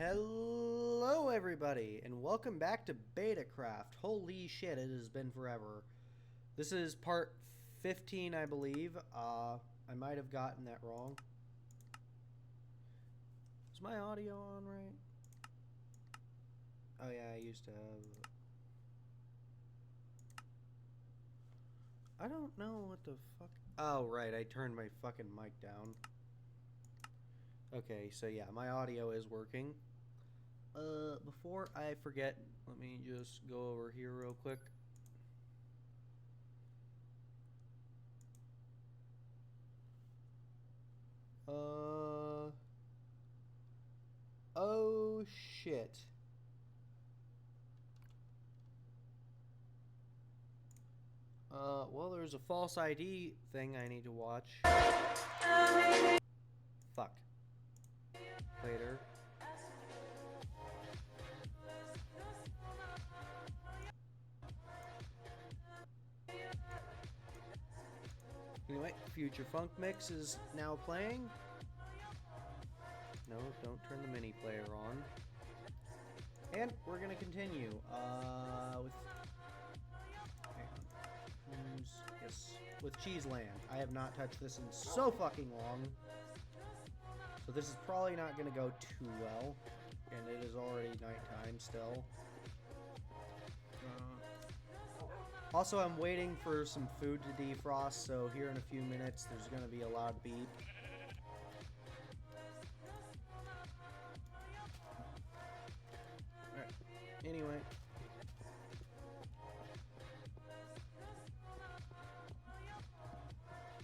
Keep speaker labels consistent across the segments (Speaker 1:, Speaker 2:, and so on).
Speaker 1: Hello everybody and welcome back to Betacraft. Holy shit, it has been forever. This is part 15, I believe. I might have gotten that wrong. Is my audio on right? Oh yeah, I used to have... I don't know what the fuck... Oh right, I turned my fucking mic down. Okay, so yeah, my audio is working. Before I forget, let me just go over here real quick. Oh shit. Well, there's a false ID thing I need to watch. Fuck. Later. Anyway, Future Funk Mix is now playing. No, don't turn the mini player on. And we're gonna continue, with... Yes, with Cheeseland. I have not touched this in so fucking long. So this is probably not gonna go too well. And it is already nighttime still. Also, I'm waiting for some food to defrost, so here in a few minutes there's gonna be a loud beep. Alright, anyway.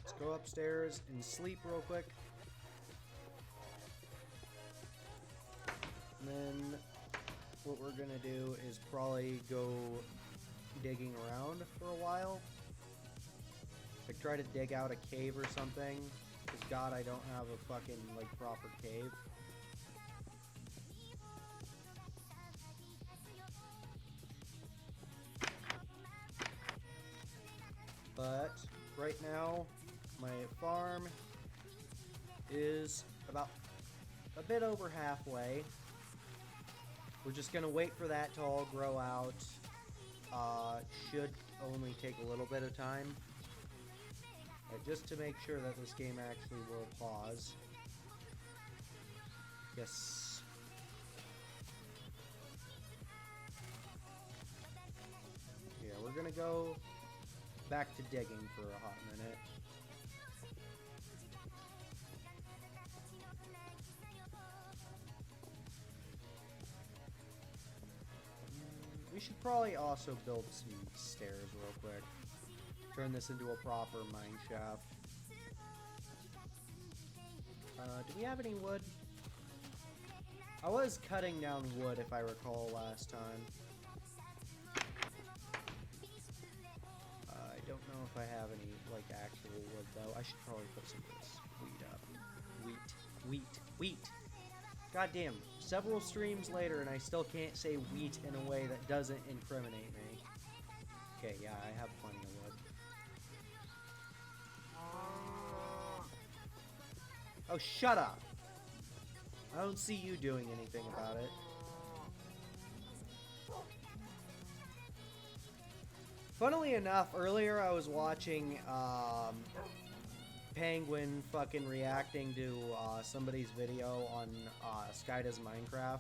Speaker 1: Let's go upstairs and sleep real quick. And then what we're gonna do is probably go digging around for a while. Like try to dig out a cave or something. Because God, I don't have a fucking like proper cave. But right now my farm is about a bit over halfway. We're just gonna wait for that to all grow out. Should only take a little bit of time. Just to make sure that this game actually will pause. Yes. Yeah, we're gonna go back to digging for a hot minute. We should probably also build some stairs real quick. Turn this into a proper mine shaft. Do we have any wood? I was cutting down wood if I recall last time. I don't know if I have any like actual wood though. I should probably put some of this wheat up. Wheat. God damn, several streams later and I still can't say wheat in a way that doesn't incriminate me. Okay, yeah, I have plenty of wood. Oh, shut up! I don't see you doing anything about it. Funnily enough, earlier I was watching, Penguin fucking reacting to somebody's video on Sky Does Minecraft.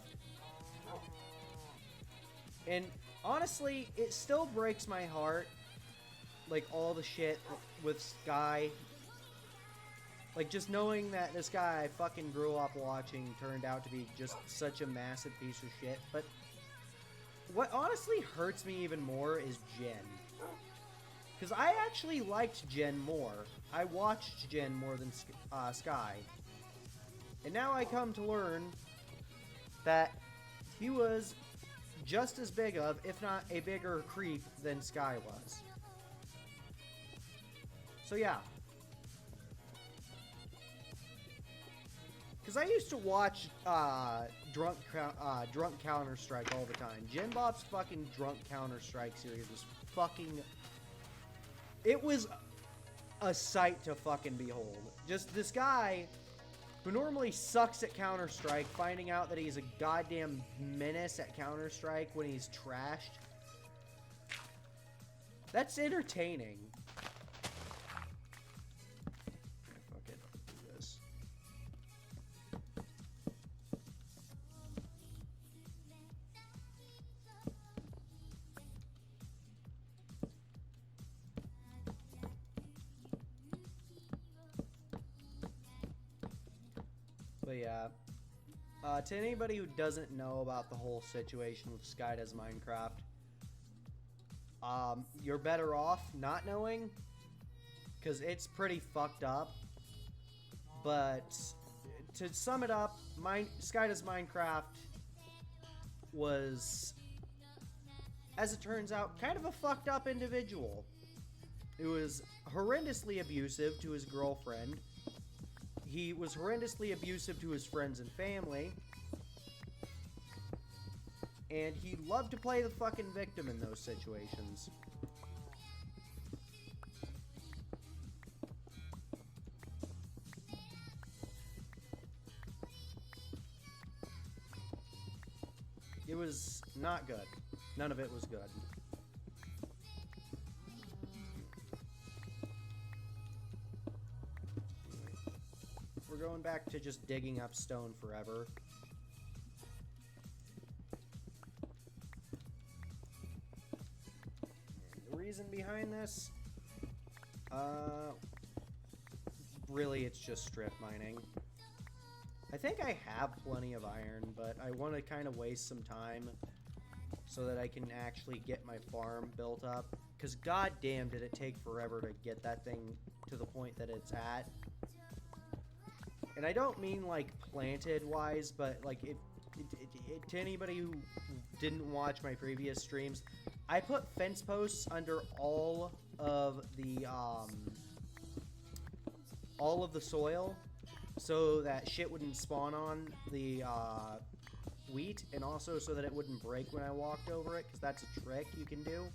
Speaker 1: And honestly, it still breaks my heart, like all the shit with Sky. Like just knowing that this guy I fucking grew up watching turned out to be just such a massive piece of shit. But what honestly hurts me even more is Jen. Because I actually liked Jen more. I watched Jen more than Sky. And now I come to learn that he was just as big of, if not a bigger creep than Sky was. So yeah. Because I used to watch Drunk Counter-Strike all the time. Jen Bob's fucking Drunk Counter-Strike series was fucking... It was a sight to fucking behold. Just this guy who normally sucks at Counter-Strike, finding out that he's a goddamn menace at Counter-Strike when he's trashed. That's entertaining. Fuck it, do this. But yeah, to anybody who doesn't know about the whole situation with Sky Does Minecraft, you're better off not knowing, because it's pretty fucked up. But to sum it up, Sky Does Minecraft was, as it turns out, kind of a fucked up individual. He was horrendously abusive to his girlfriend. He was horrendously abusive to his friends and family. And he loved to play the fucking victim in those situations. It was not good. None of it was good. We're going back to just digging up stone forever. The reason behind this, really it's just strip mining. I think I have plenty of iron, but I want to kind of waste some time so that I can actually get my farm built up. Because goddamn did it take forever to get that thing to the point that it's at. And I don't mean like planted wise, but like to anybody who didn't watch my previous streams, I put fence posts under all of the soil so that shit wouldn't spawn on the wheat, and also so that it wouldn't break when I walked over it, because that's a trick you can do.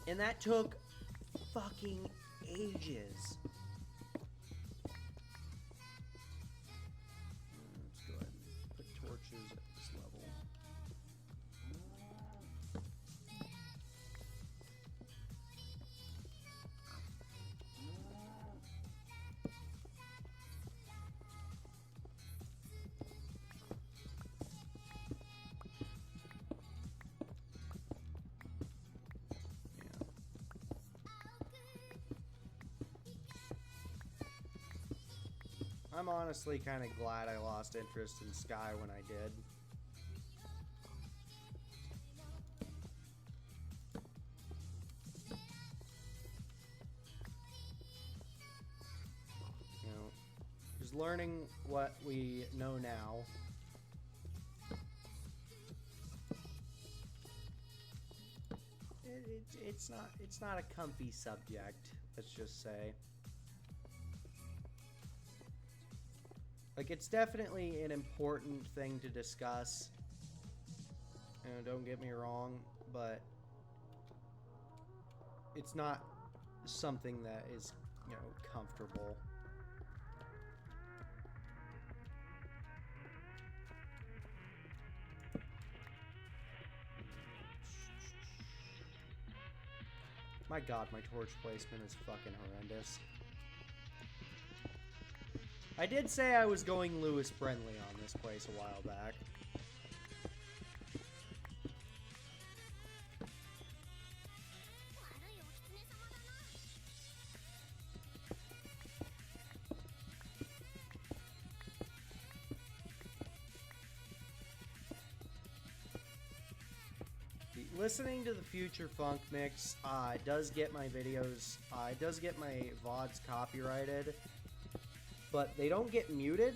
Speaker 1: And that took fucking ages. Let's go ahead and put torches at this level. I'm honestly kind of glad I lost interest in Sky when I did. You know, just learning what we know now. It's not a comfy subject, let's just say. Like, it's definitely an important thing to discuss. And don't get me wrong, but it's not something that is, you know, comfortable. My god, my torch placement is fucking horrendous. I did say I was going Lewis friendly on this place a while back. Listening to the Future Funk Mix does get my videos, it does get my VODs copyrighted. But they don't get muted.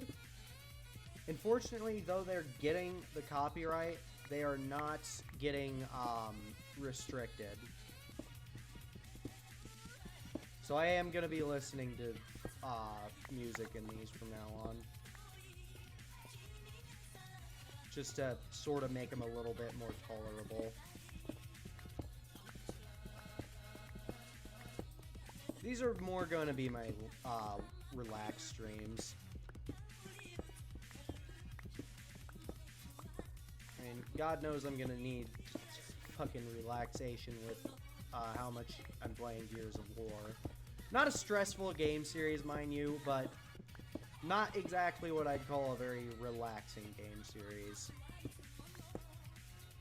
Speaker 1: Unfortunately, though they're getting the copyright, they are not getting restricted. So I am going to be listening to music in these from now on. Just to sort of make them a little bit more tolerable. These are more going to be my relaxed streams. I mean, God knows I'm gonna need fucking relaxation with how much I'm playing Gears of War. Not a stressful game series, mind you, but not exactly what I'd call a very relaxing game series.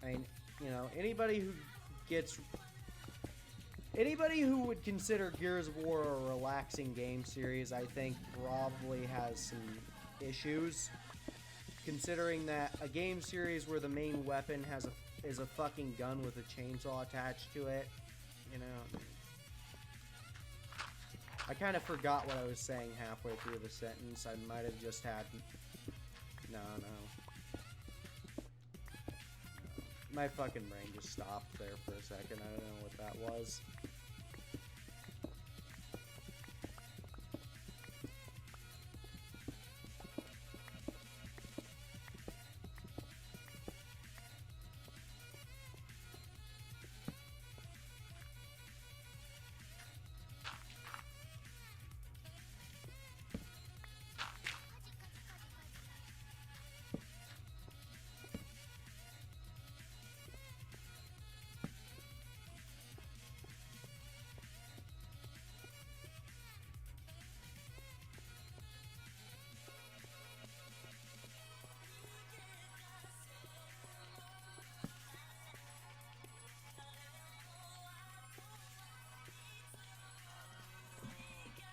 Speaker 1: I mean, you know, anybody who would consider Gears of War a relaxing game series, I think probably has some issues. Considering that a game series where the main weapon is a fucking gun with a chainsaw attached to it, you know. I kind of forgot what I was saying halfway through the sentence. I might have just had... No. My fucking brain just stopped there for a second. I don't know what that was.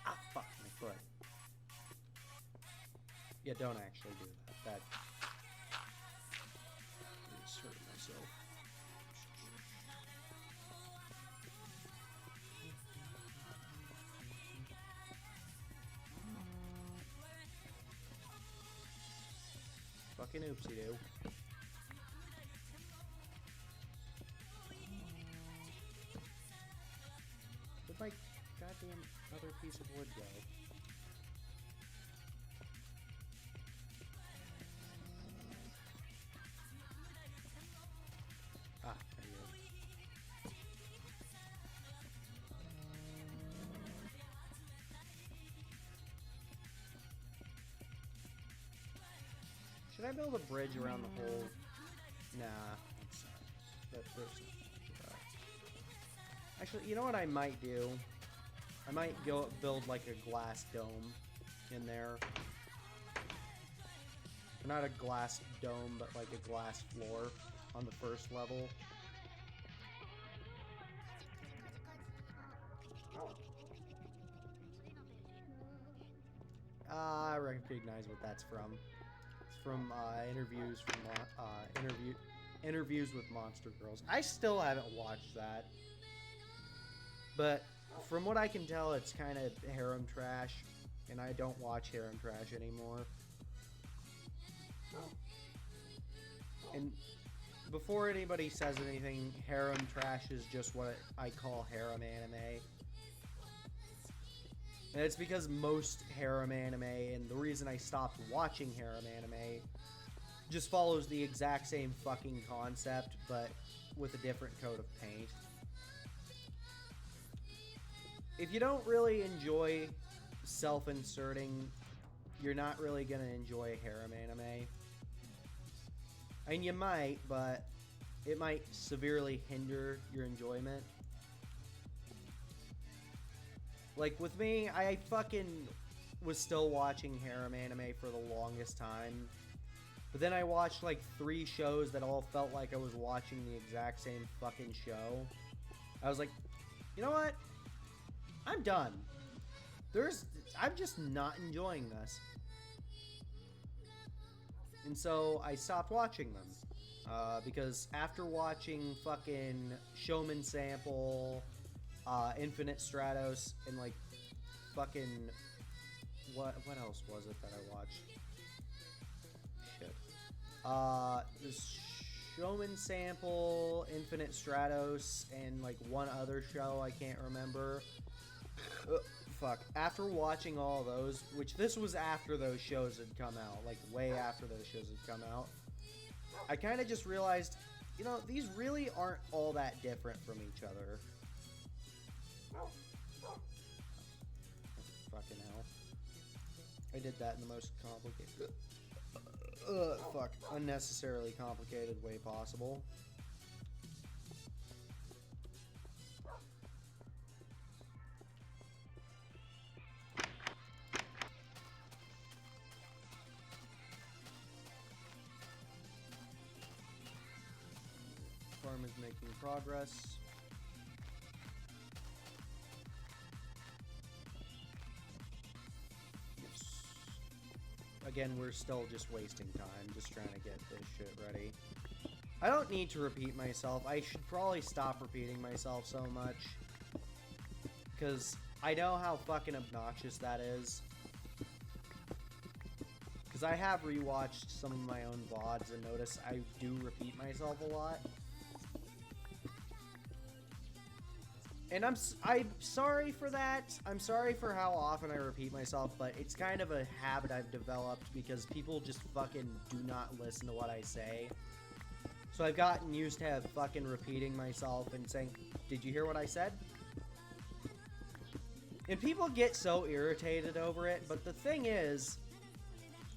Speaker 1: Ah, fuck my foot. Yeah, don't actually do that. I just hurt myself. Fucking oopsie-doo. Where'd my goddamn other piece of wood go? Ah, there you go. Should I build a bridge around the whole... Nah. There's actually, you know what I might do? I might go build like a glass dome in there. Not a glass dome, but like a glass floor on the first level. I recognize what that's from. It's from interviews with Monster Girls. I still haven't watched that, but from what I can tell, it's kind of harem trash, and I don't watch harem trash anymore. And before anybody says anything, harem trash is just what I call harem anime. And it's because most harem anime, and the reason I stopped watching harem anime, just follows the exact same fucking concept, but with a different coat of paint. If you don't really enjoy self-inserting, you're not really gonna enjoy harem anime. I mean, you might, but it might severely hinder your enjoyment. Like, with me, I fucking was still watching harem anime for the longest time. But then I watched, like, 3 shows that all felt like I was watching the exact same fucking show. I was like, you know what? I'm done. I'm just not enjoying this. And so I stopped watching them. Because after watching fucking Showman Sample... Infinite Stratos, and like fucking what else was it that I watched? Shit. This Showman Sample, Infinite Stratos, and like one other show I can't remember. Fuck. After watching all those, which this was after those shows had come out, like way after those shows had come out, I kind of just realized, you know, these really aren't all that different from each other. Fucking hell. I did that in the most complicated, unnecessarily complicated way possible. Farm is making progress. Yes. Again, we're still just wasting time, just trying to get this shit ready. I don't need to repeat myself. I should probably stop repeating myself so much, because I know how fucking obnoxious that is. Because I have rewatched some of my own VODs and noticed I do repeat myself a lot. And I'm sorry for that. I'm sorry for how often I repeat myself, but it's kind of a habit I've developed because people just fucking do not listen to what I say. So I've gotten used to fucking repeating myself and saying, "Did you hear what I said?" And people get so irritated over it, but the thing is,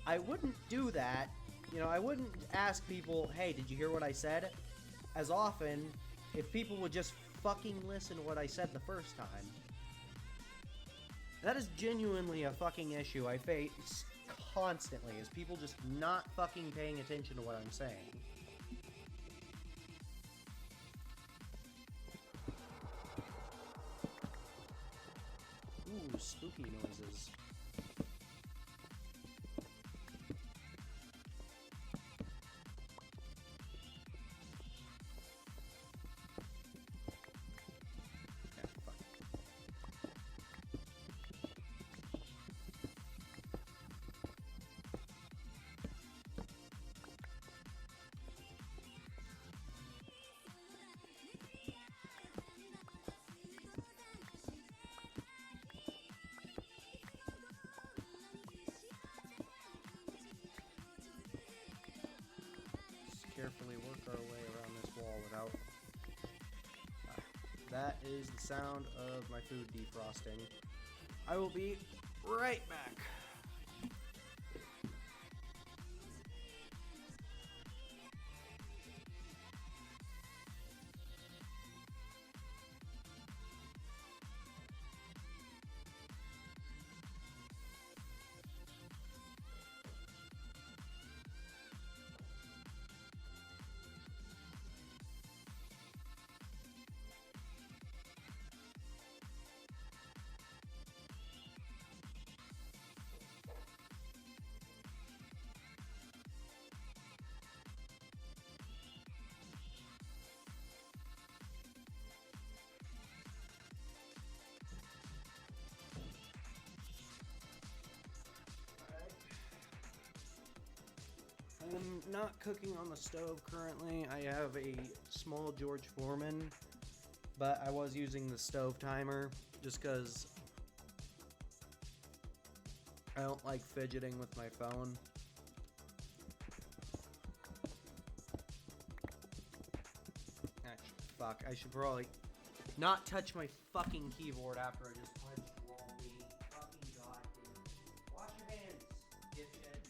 Speaker 1: I wouldn't do that. You know, I wouldn't ask people, "Hey, did you hear what I said?" as often if people would just fucking listen to what I said the first time. That is genuinely a fucking issue I face constantly, is people just not fucking paying attention to what I'm saying. Ooh, spooky noises. Carefully work our way around this wall without... that is the sound of my food defrosting. I will be right back. I'm not cooking on the stove currently. I have a small George Foreman, but I was using the stove timer just because I don't like fidgeting with my phone. Actually, fuck, I should probably not touch my fucking keyboard after I just punched wall meat. Fucking goddamn. Wash your hands, dipshit.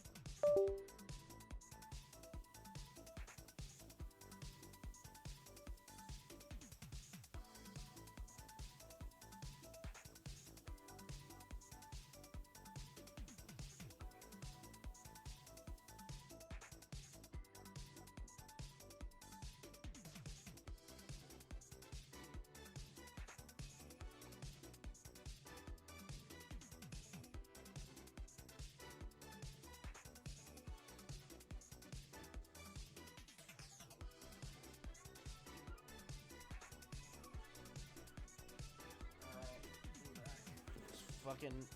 Speaker 1: Fucking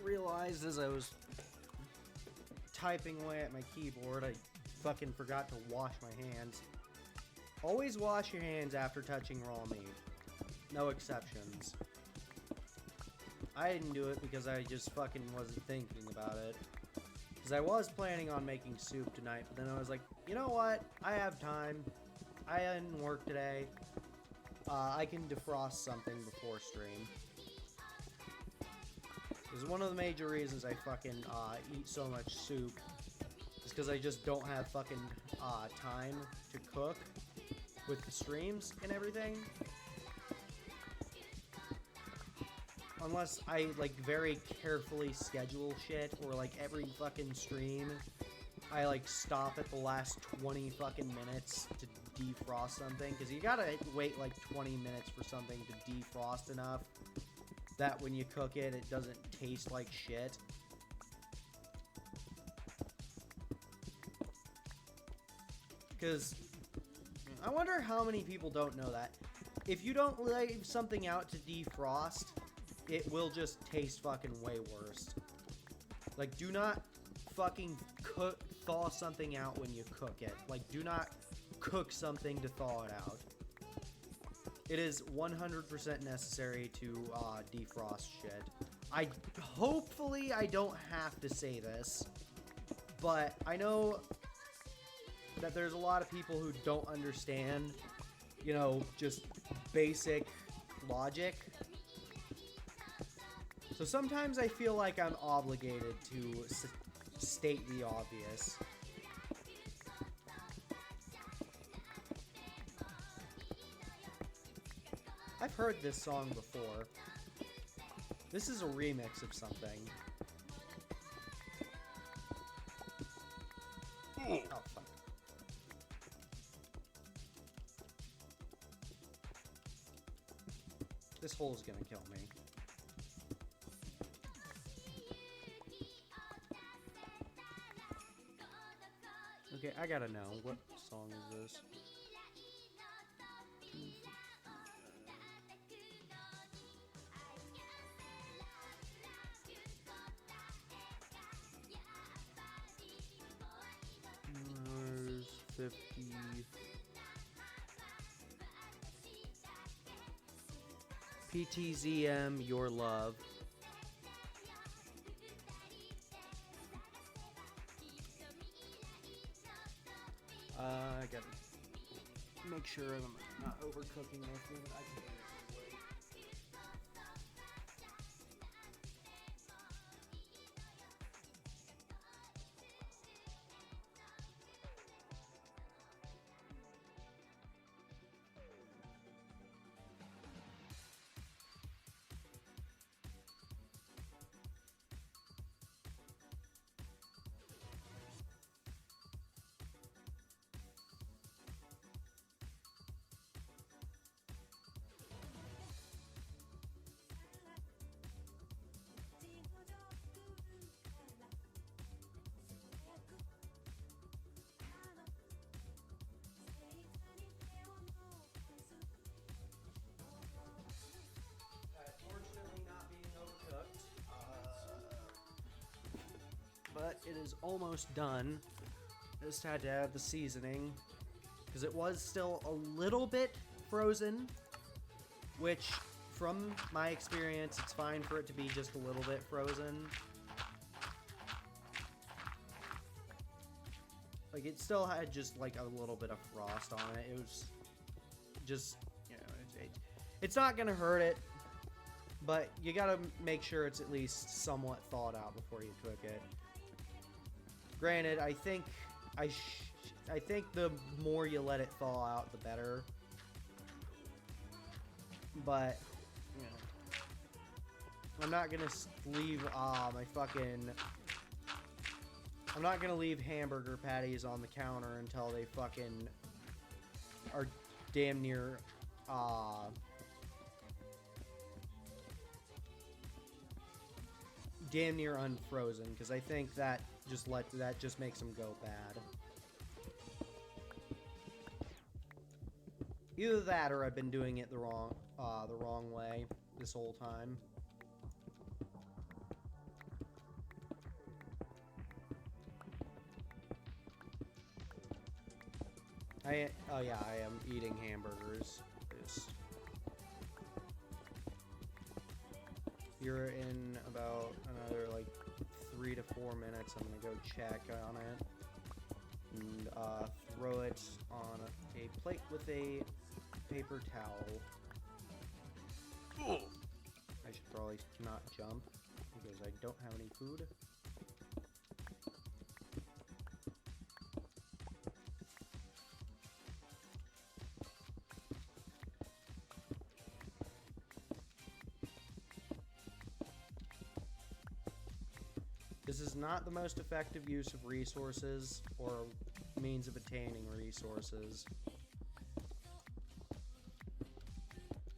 Speaker 1: realized as I was typing away at my keyboard, I fucking forgot to wash my hands. Always wash your hands after touching raw meat. No exceptions. I didn't do it because I just fucking wasn't thinking about it. Because I was planning on making soup tonight, but then I was like, you know what? I have time. I didn't work today. I can defrost something before stream. Because one of the major reasons I fucking eat so much soup is because I just don't have fucking time to cook with the streams and everything. Unless I, like, very carefully schedule shit, or, like, every fucking stream, I, like, stop at the last 20 fucking minutes to defrost something. Because you gotta wait, like, 20 minutes for something to defrost enough that when you cook it, it doesn't taste like shit. Because I wonder how many people don't know that. If you don't leave something out to defrost, it will just taste fucking way worse. Like, do not fucking thaw something out when you cook it. Like, do not cook something to thaw it out. It is 100% necessary to defrost shit. Hopefully I don't have to say this, but I know that there's a lot of people who don't understand, you know, just basic logic. So sometimes I feel like I'm obligated to state the obvious. I've heard this song before. This is a remix of something. Oh, fuck. This hole's gonna kill me. Okay, I gotta know. What song is this? Mars 50. PTZM, Your Love. I gotta make sure I'm not overcooking my food. I can get it away. But it is almost done. Just had to add the seasoning because it was still a little bit frozen, which from my experience it's fine for it to be just a little bit frozen. Like, it still had just like a little bit of frost on it. It was just, you know, it's not gonna hurt it, but you gotta make sure it's at least somewhat thawed out before you cook it. Granted, I think the more you let it thaw out, the better. But, you know, I'm not gonna leave I'm not gonna leave hamburger patties on the counter until they fucking are damn near unfrozen, because I think that just makes them go bad. Either that, or I've been doing it the wrong way this whole time. Oh yeah, I am eating hamburgers. You're in about another like 3 to 4 minutes. I'm gonna go check on it and throw it on a plate with a paper towel. I should probably not jump. because I don't have any food. This is not the most effective use of resources or means of attaining resources.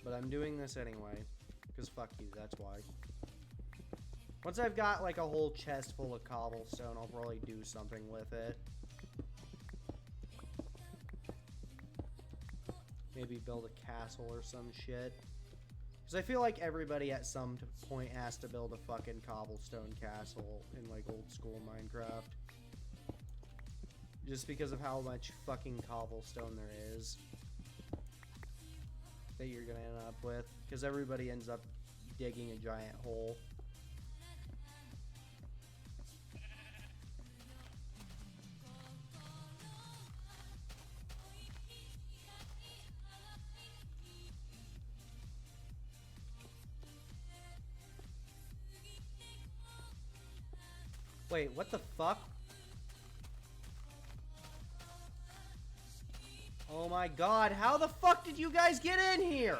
Speaker 1: But I'm doing this anyway, because fuck you, that's why. Once I've got like a whole chest full of cobblestone, I'll probably do something with it. Maybe build a castle or some shit. Because I feel like everybody at some point has to build a fucking cobblestone castle in like old school Minecraft. Just because of how much fucking cobblestone there is that you're gonna end up with. Because everybody ends up digging a giant hole. Wait, what the fuck? Oh my god, how the fuck did you guys get in here?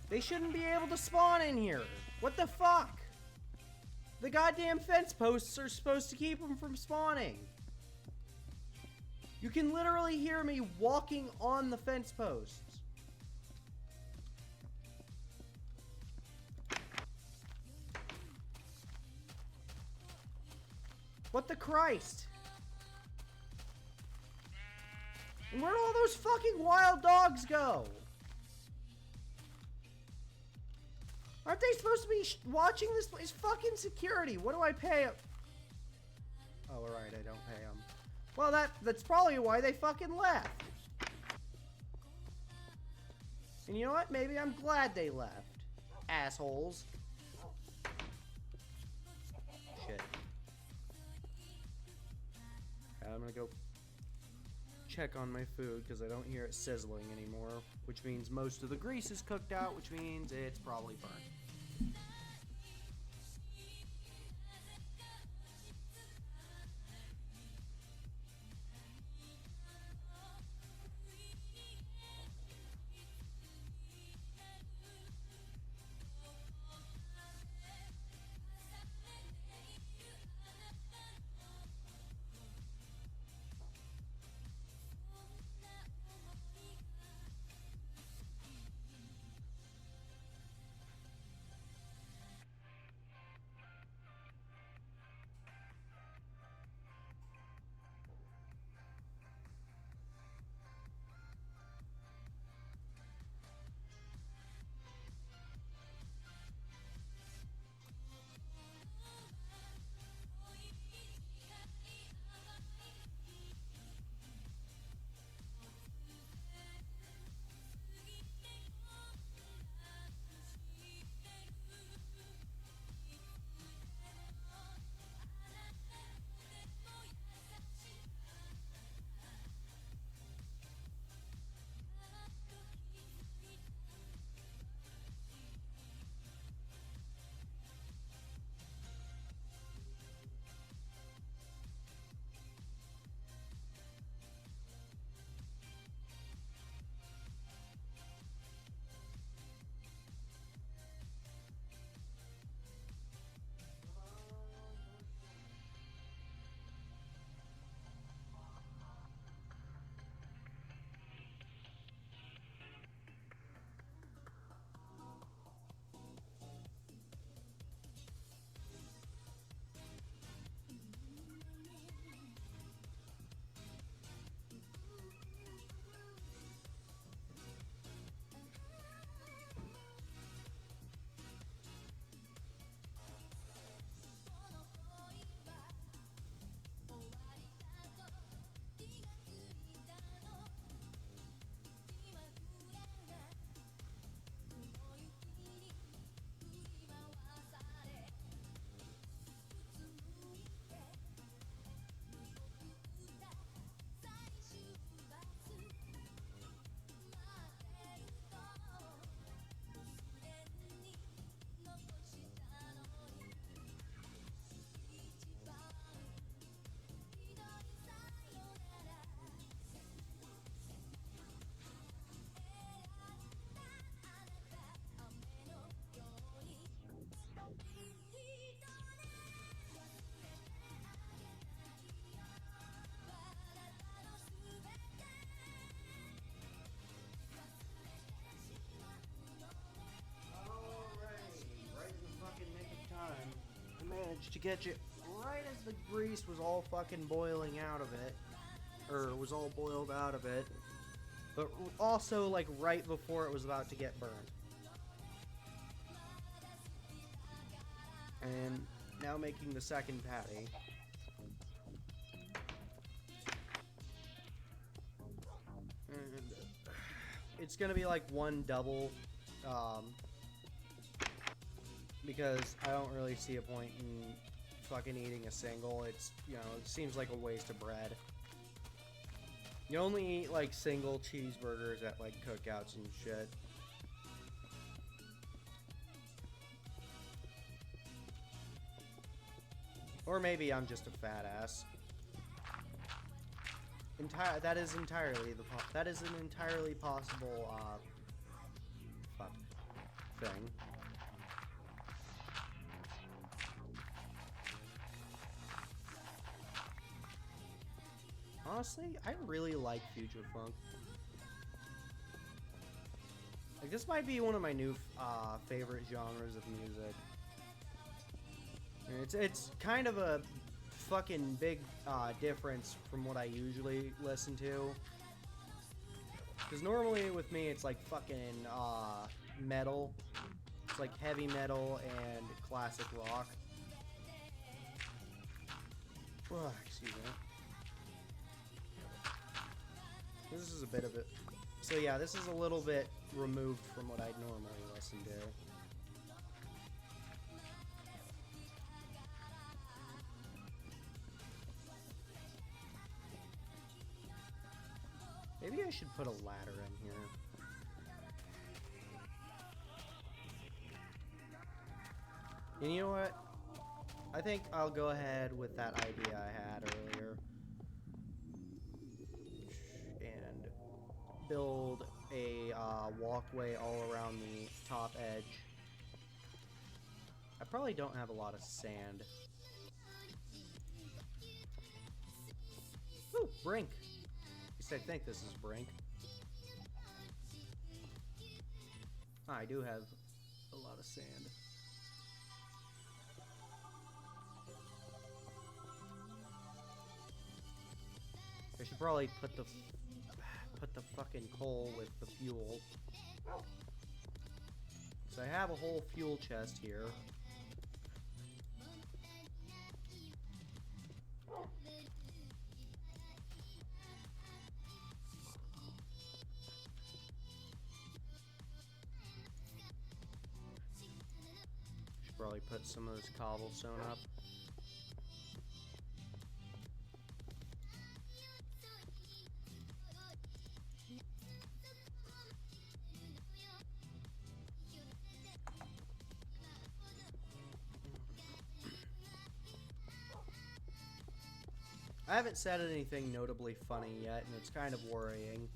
Speaker 1: They shouldn't be able to spawn in here. What the fuck? The goddamn fence posts are supposed to keep them from spawning. You can literally hear me walking on the fence posts. What the Christ? And where'd all those fucking wild dogs go? Aren't they supposed to be watching this place? Fucking security. What do I pay? Oh, alright, I don't pay them. Well, that's probably why they fucking left. And you know what? Maybe I'm glad they left. Assholes. Shit. I'm gonna go check on my food because I don't hear it sizzling anymore, which means most of the grease is cooked out, which means it's probably burnt. just to get you right as the grease was all fucking boiling out of it. Or was all boiled out of it. But also, like, right before it was about to get burned. And now making the second patty. And it's gonna be like one double, because I don't really see a point in fucking eating a single. It's, you know, it seems like a waste of bread. You only eat like single cheeseburgers at like cookouts and shit. Or maybe I'm just a fat ass. That is entirely an entirely possible thing. Honestly, I really like future funk. Like, this might be one of my new favorite genres of music. It's kind of a fucking big difference from what I usually listen to. Because normally with me it's like fucking metal. It's like heavy metal and classic rock. Oh, excuse me. This is a bit of it. So yeah, this is a little bit removed from what I'd normally listen to. Maybe I should put a ladder in here. And you know what? I think I'll go ahead with that idea I had earlier. And build a walkway all around the top edge. I probably don't have a lot of sand. Ooh, brink. At least I think this is brink. I do have a lot of sand. I should probably put the fucking coal with the fuel. So I have a whole fuel chest here. Should probably put some of this cobblestone up. I haven't said anything notably funny yet, and it's kind of worrying.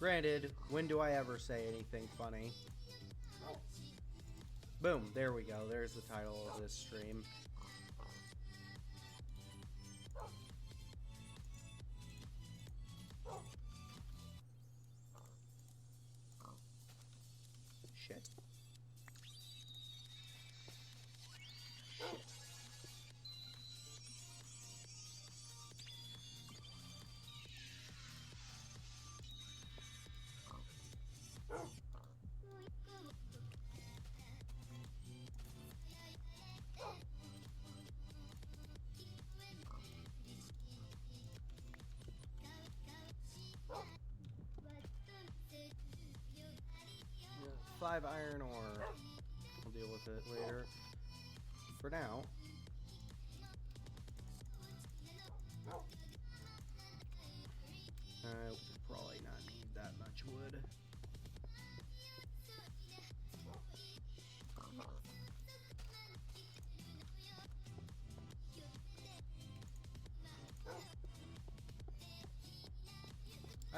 Speaker 1: Granted, when do I ever say anything funny? Boom, there we go. There's the title of this stream. Shit. Yeah, 5 iron ore. I'll deal with it later. For now. I will probably not need that much wood.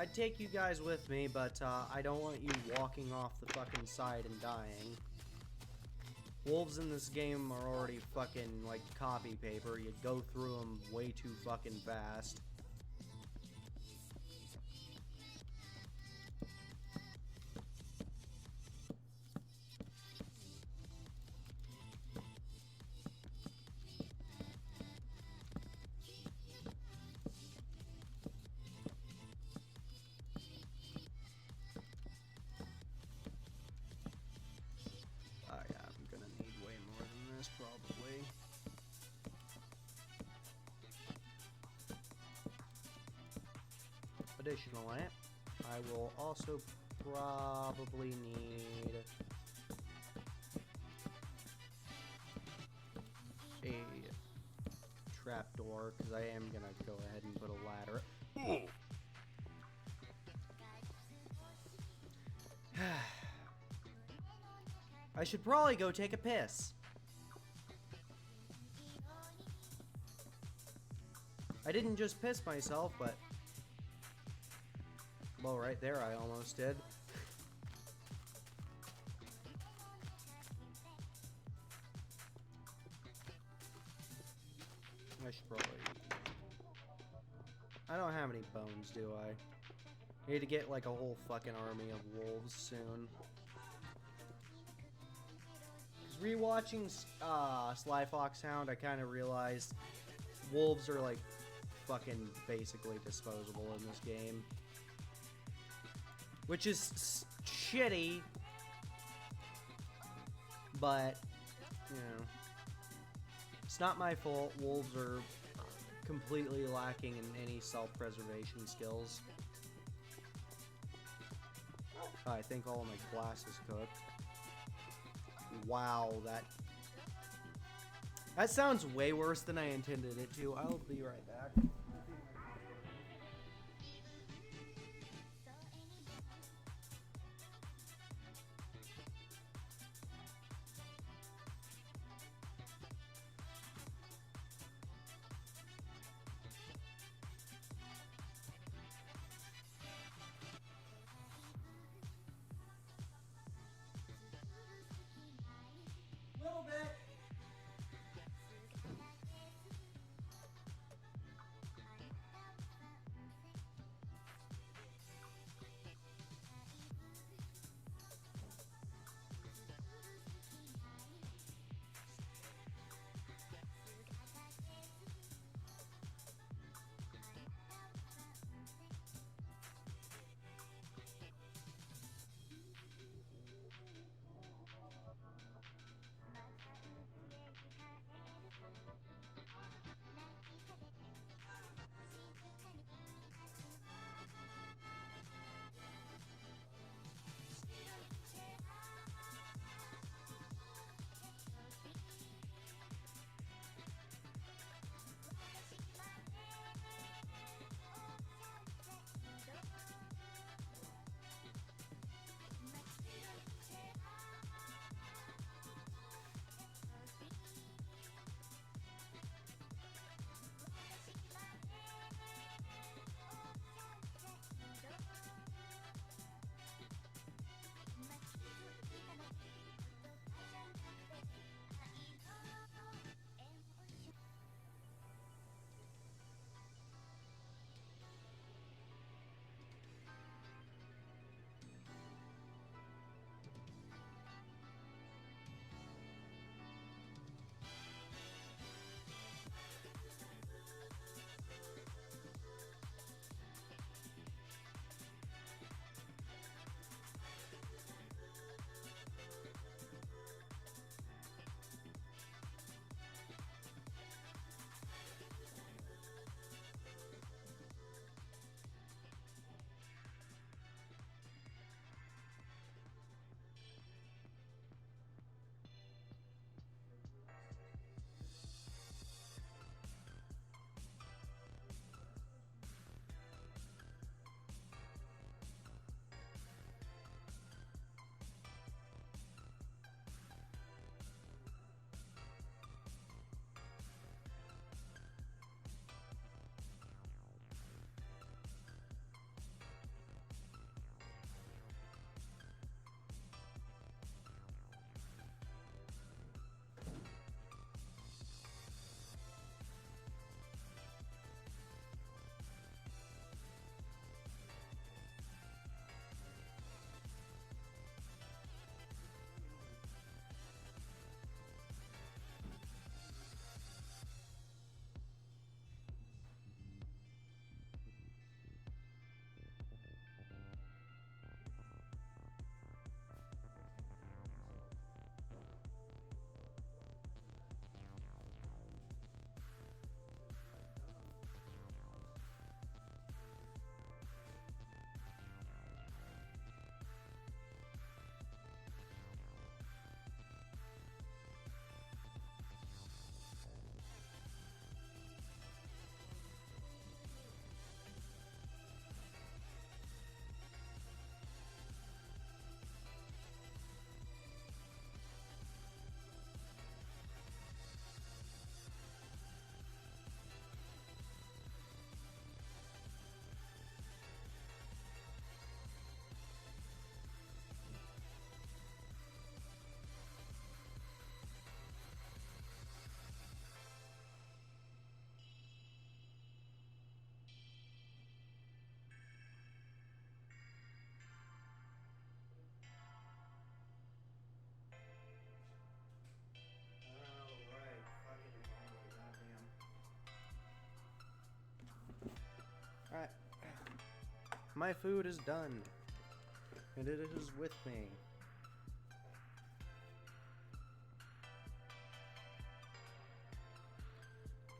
Speaker 1: I'd take you guys with me, but I don't want you walking off the fucking side and dying. Wolves in this game are already fucking like copy paper. You go through them way too fucking fast. additional lamp. I will also probably need a trapdoor, because I am gonna go ahead and put a ladder. I should probably go take a piss. I didn't just piss myself, but... well, right there I almost did. I should probably... I don't have any bones, do I? I need to get, like, a whole fucking army of wolves soon. Because rewatching Sly Fox Hound, I kind of realized wolves are, like, fucking basically disposable in this game. Which is shitty, but, you know, it's not my fault. Wolves are completely lacking in any self-preservation skills. I think all of my glass is cooked. Wow, that sounds way worse than I intended it to. I'll be right back. Little bit. My food is done. And it is with me.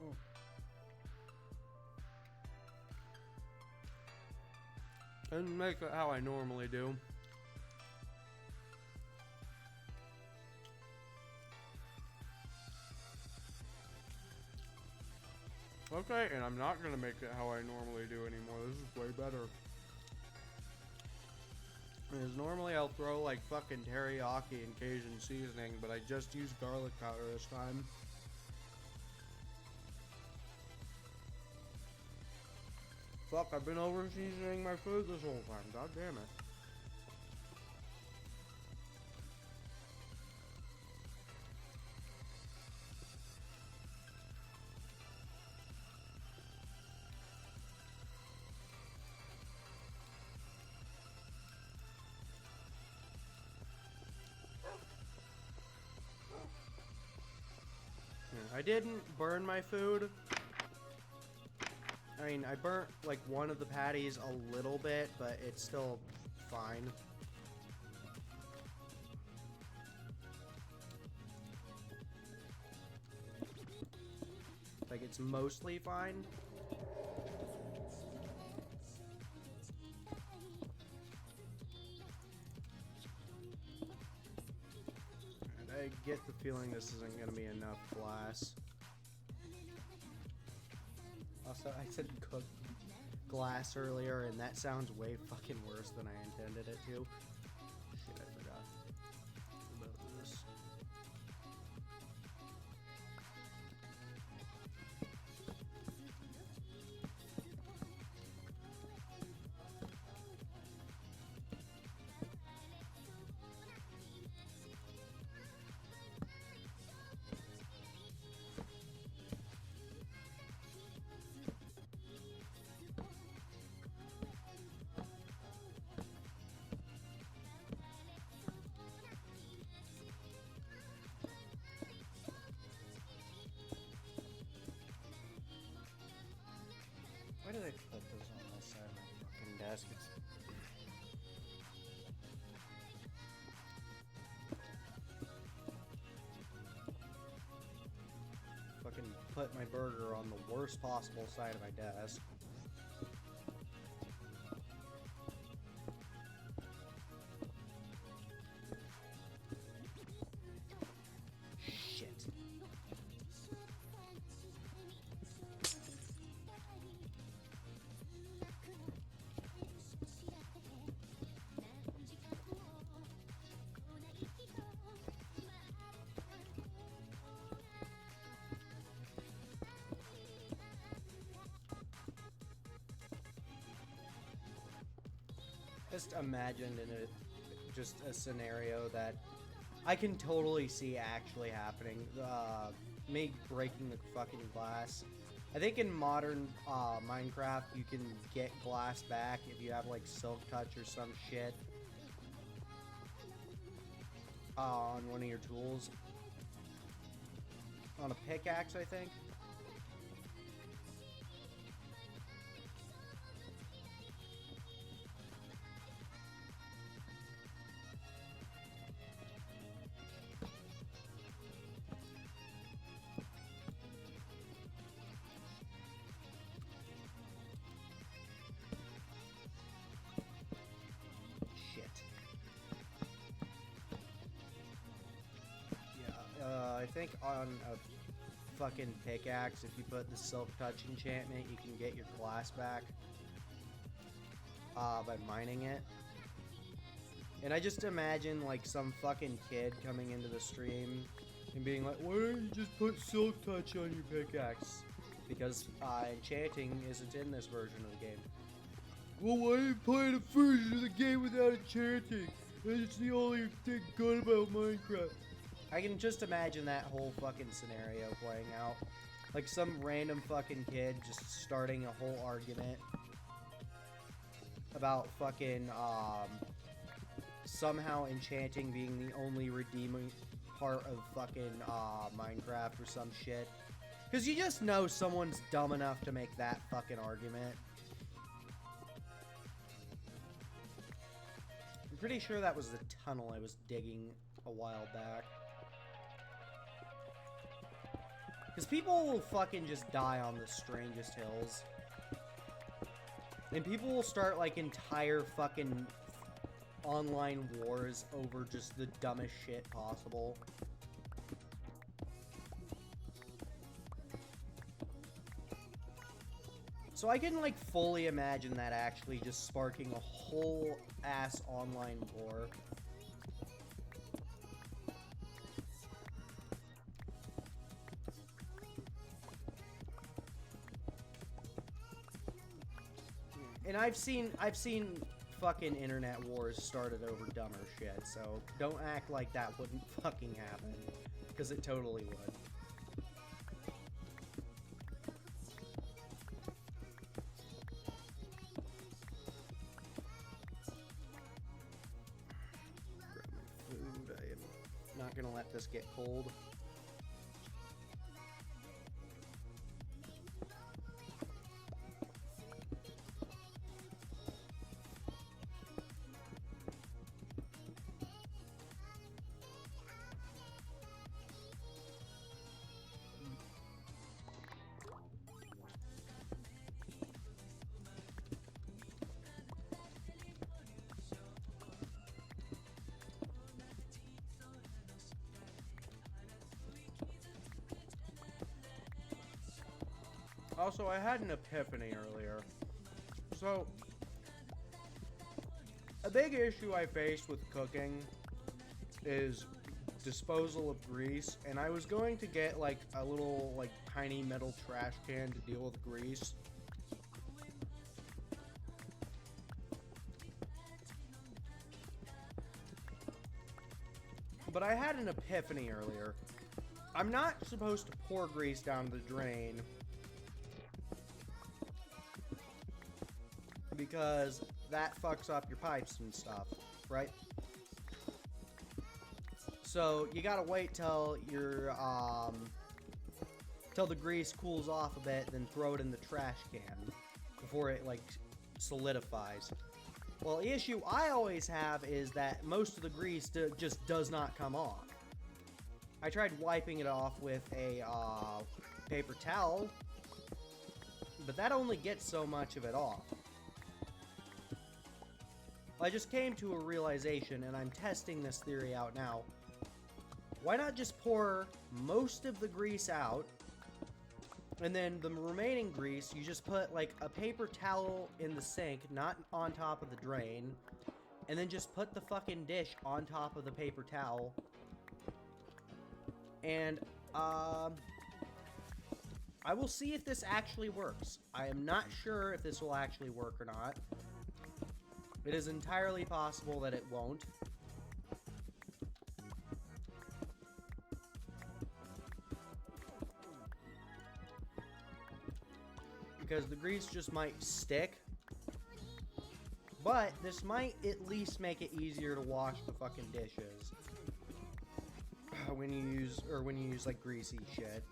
Speaker 1: Oh. And make it how I normally do. Okay, and I'm not gonna make it how I normally do anymore. This is way better. Because normally I'll throw like fucking teriyaki and Cajun seasoning, but I just used garlic powder this time. Fuck, I've been over seasoning my food this whole time. God damn it. I didn't burn my food. I mean, I burnt like one of the patties a little bit, but it's still fine. Like, it's mostly fine. And I get the feeling this isn't going to be enough glass. Also, I said cooked glass earlier, and that sounds way fucking worse than I intended it to. Shit, I forgot about this. Why did I put those on this side of my fucking desk? Fucking put my burger on the worst possible side of my desk. Just imagined in just a scenario that I can totally see actually happening. Me breaking the fucking glass. I think in modern Minecraft you can get glass back if you have like Silk Touch or some shit on one of your tools. On a pickaxe, I think. I think on a fucking pickaxe, if you put the Silk Touch enchantment, you can get your glass back by mining it. And I just imagine like some fucking kid coming into the stream and being like, why don't you just put Silk Touch on your pickaxe? Because enchanting isn't in this version of the game. Well, why are you playing a version of the game without enchanting? It's the only thing good about Minecraft. I can just imagine that whole fucking scenario playing out. Like some random fucking kid just starting a whole argument about fucking, somehow enchanting being the only redeeming part of fucking, Minecraft or some shit. Because you just know someone's dumb enough to make that fucking argument. I'm pretty sure that was the tunnel I was digging a while back. Because people will fucking just die on the strangest hills. And people will start, like, entire fucking online wars over just the dumbest shit possible. So I can, like, fully imagine that actually just sparking a whole ass online war. And I've seen fucking internet wars started over dumber shit, so don't act like that wouldn't fucking happen, because it totally would. Food, I am not gonna let this get cold. Also, I had an epiphany earlier. So, a big issue I face with cooking is disposal of grease, and I was going to get, like, a little, like, tiny metal trash can to deal with grease. But I had an epiphany earlier. I'm not supposed to pour grease down the drain, because that fucks up your pipes and stuff, right? So you gotta wait till your till the grease cools off a bit, then throw it in the trash can before it, like, solidifies. Well, the issue I always have is that most of the grease just does not come off. I tried wiping it off with a paper towel, but that only gets so much of it off. I just came to a realization, and I'm testing this theory out now. Why not just pour most of the grease out, and then the remaining grease, you just put, like, a paper towel in the sink, not on top of the drain, and then just put the fucking dish on top of the paper towel. And, I will see if this actually works. I am not sure if this will actually work or not. It is entirely possible that it won't. Because the grease just might stick. But this might at least make it easier to wash the fucking dishes. When you use like greasy shit.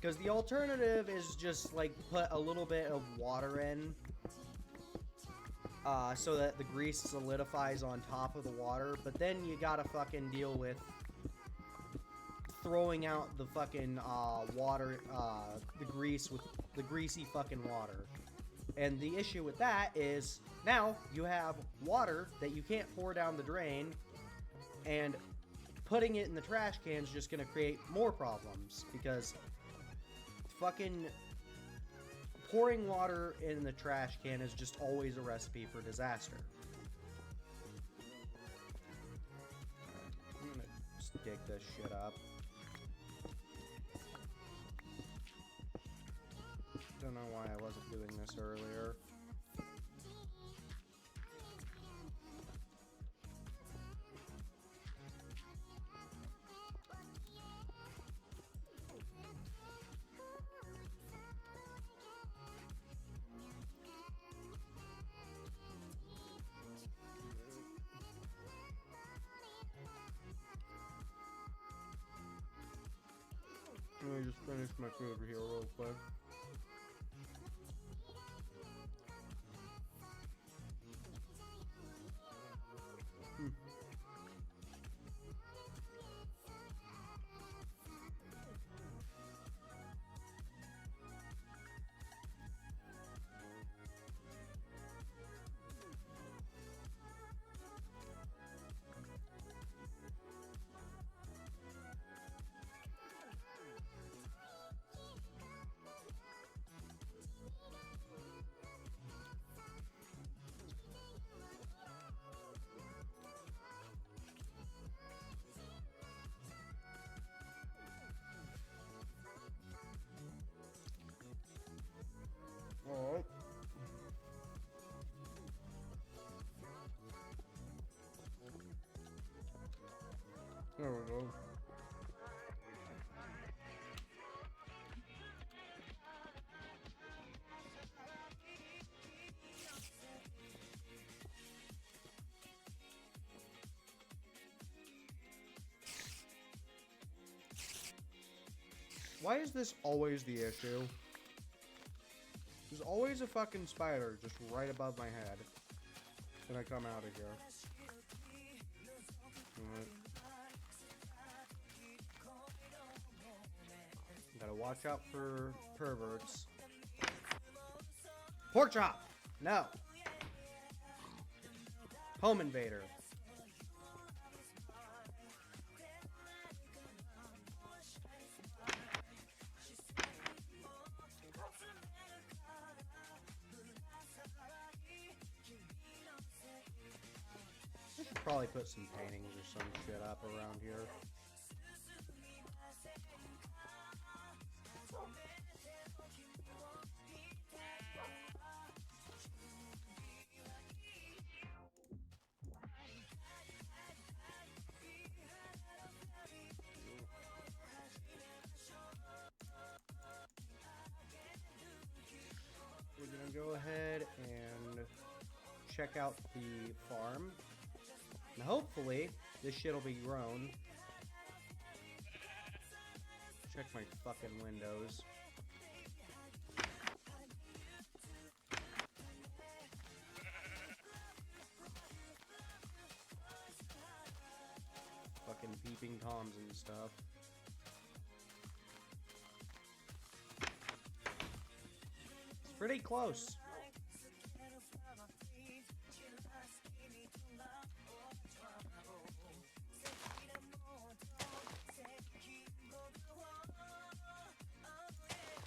Speaker 1: Because the alternative is just, like, put a little bit of water in, so that the grease solidifies on top of the water, but then you gotta fucking deal with throwing out the fucking, water, the grease with the greasy fucking water. And the issue with that is, now you have water that you can't pour down the drain, and putting it in the trash can is just gonna create more problems, because fucking pouring water in the trash can is just always a recipe for disaster. I'm gonna just dig this shit up. Don't know why I wasn't doing this earlier. Let me just finish my food here real quick. Why is this always the issue? There's always a fucking spider just right above my head when I come out of here. Right. Gotta watch out for perverts. Pork chop! No! Home invader. I should probably put some paintings or some shit up around here. We're gonna go ahead and check out the farm. And hopefully, this shit'll be grown. Check my fucking windows. Fucking peeping toms and stuff. It's pretty close.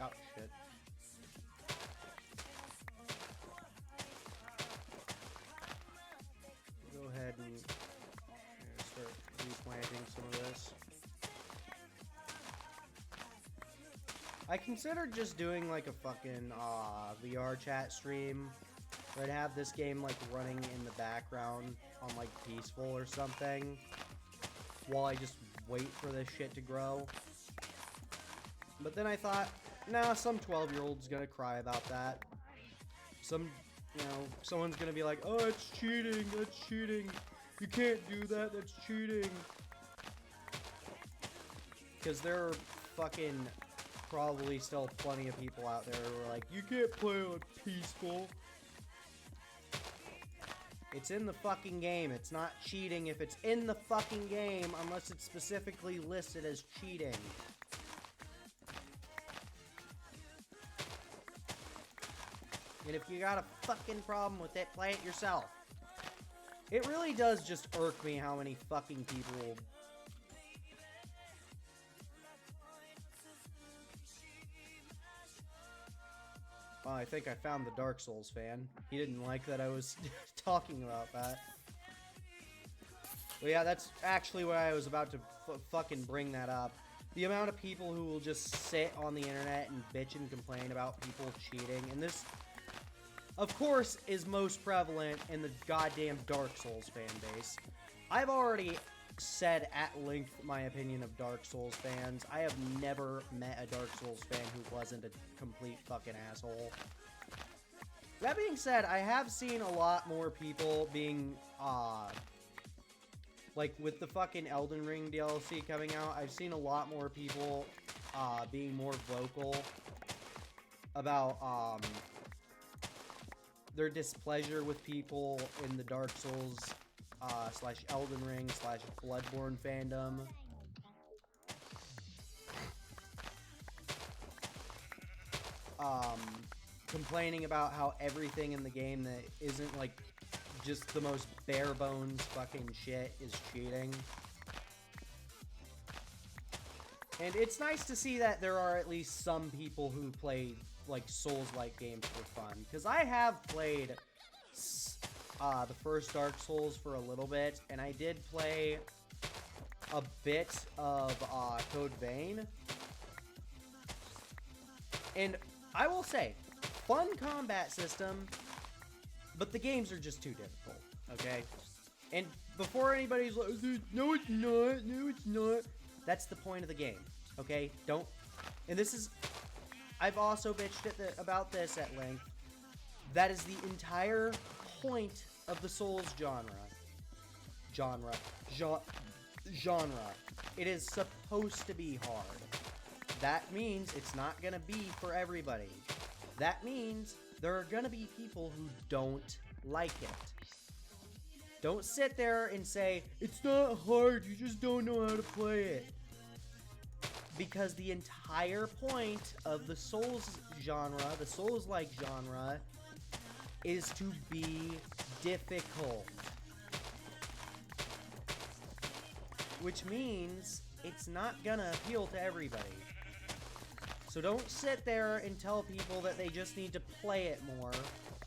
Speaker 1: Oh, shit. Go ahead and start replanting some of this. I considered just doing like a fucking VR chat stream where I'd have this game like running in the background on like peaceful or something while I just wait for this shit to grow. But then I thought, nah, some 12-year-old's gonna cry about that. Someone's gonna be like, oh, it's cheating, that's cheating. You can't do that, that's cheating. Because there are fucking probably still plenty of people out there who are like, you can't play on peaceful. It's in the fucking game. It's not cheating if it's in the fucking game unless it's specifically listed as cheating. And if you got a fucking problem with it, play it yourself. It really does just irk me how many fucking people... Oh, I think I found the Dark Souls fan. He didn't like that I was talking about that. But yeah, that's actually why I was about to fucking bring that up. The amount of people who will just sit on the internet and bitch and complain about people cheating. And this, of course, is most prevalent in the goddamn Dark Souls fan base. I've already said at length my opinion of Dark Souls fans. I have never met a Dark Souls fan who wasn't a complete fucking asshole. That being said, I have seen a lot more people being, like with the fucking Elden Ring DLC coming out, I've seen a lot more people, being more vocal about, their displeasure with people in the Dark Souls slash Elden Ring slash Bloodborne fandom. Complaining about how everything in the game that isn't like just the most bare bones fucking shit is cheating. And it's nice to see that there are at least some people who play like Souls-like games for fun. Because I have played the first Dark Souls for a little bit, and I did play a bit of Code Vein. And I will say, fun combat system, but the games are just too difficult, okay? And before anybody's like, no it's not, no it's not, that's the point of the game, okay? Don't, and this is, I've also bitched about this at length, that is the entire point of the Souls genre. It is supposed to be hard. that means it's not gonna be for everybody. That means there are gonna be people who don't like it. Don't sit there and say, it's not hard, you just don't know how to play it. Because the entire point of the Souls genre, the Souls-like genre, is to be difficult. Which means it's not gonna appeal to everybody. So don't sit there and tell people that they just need to play it more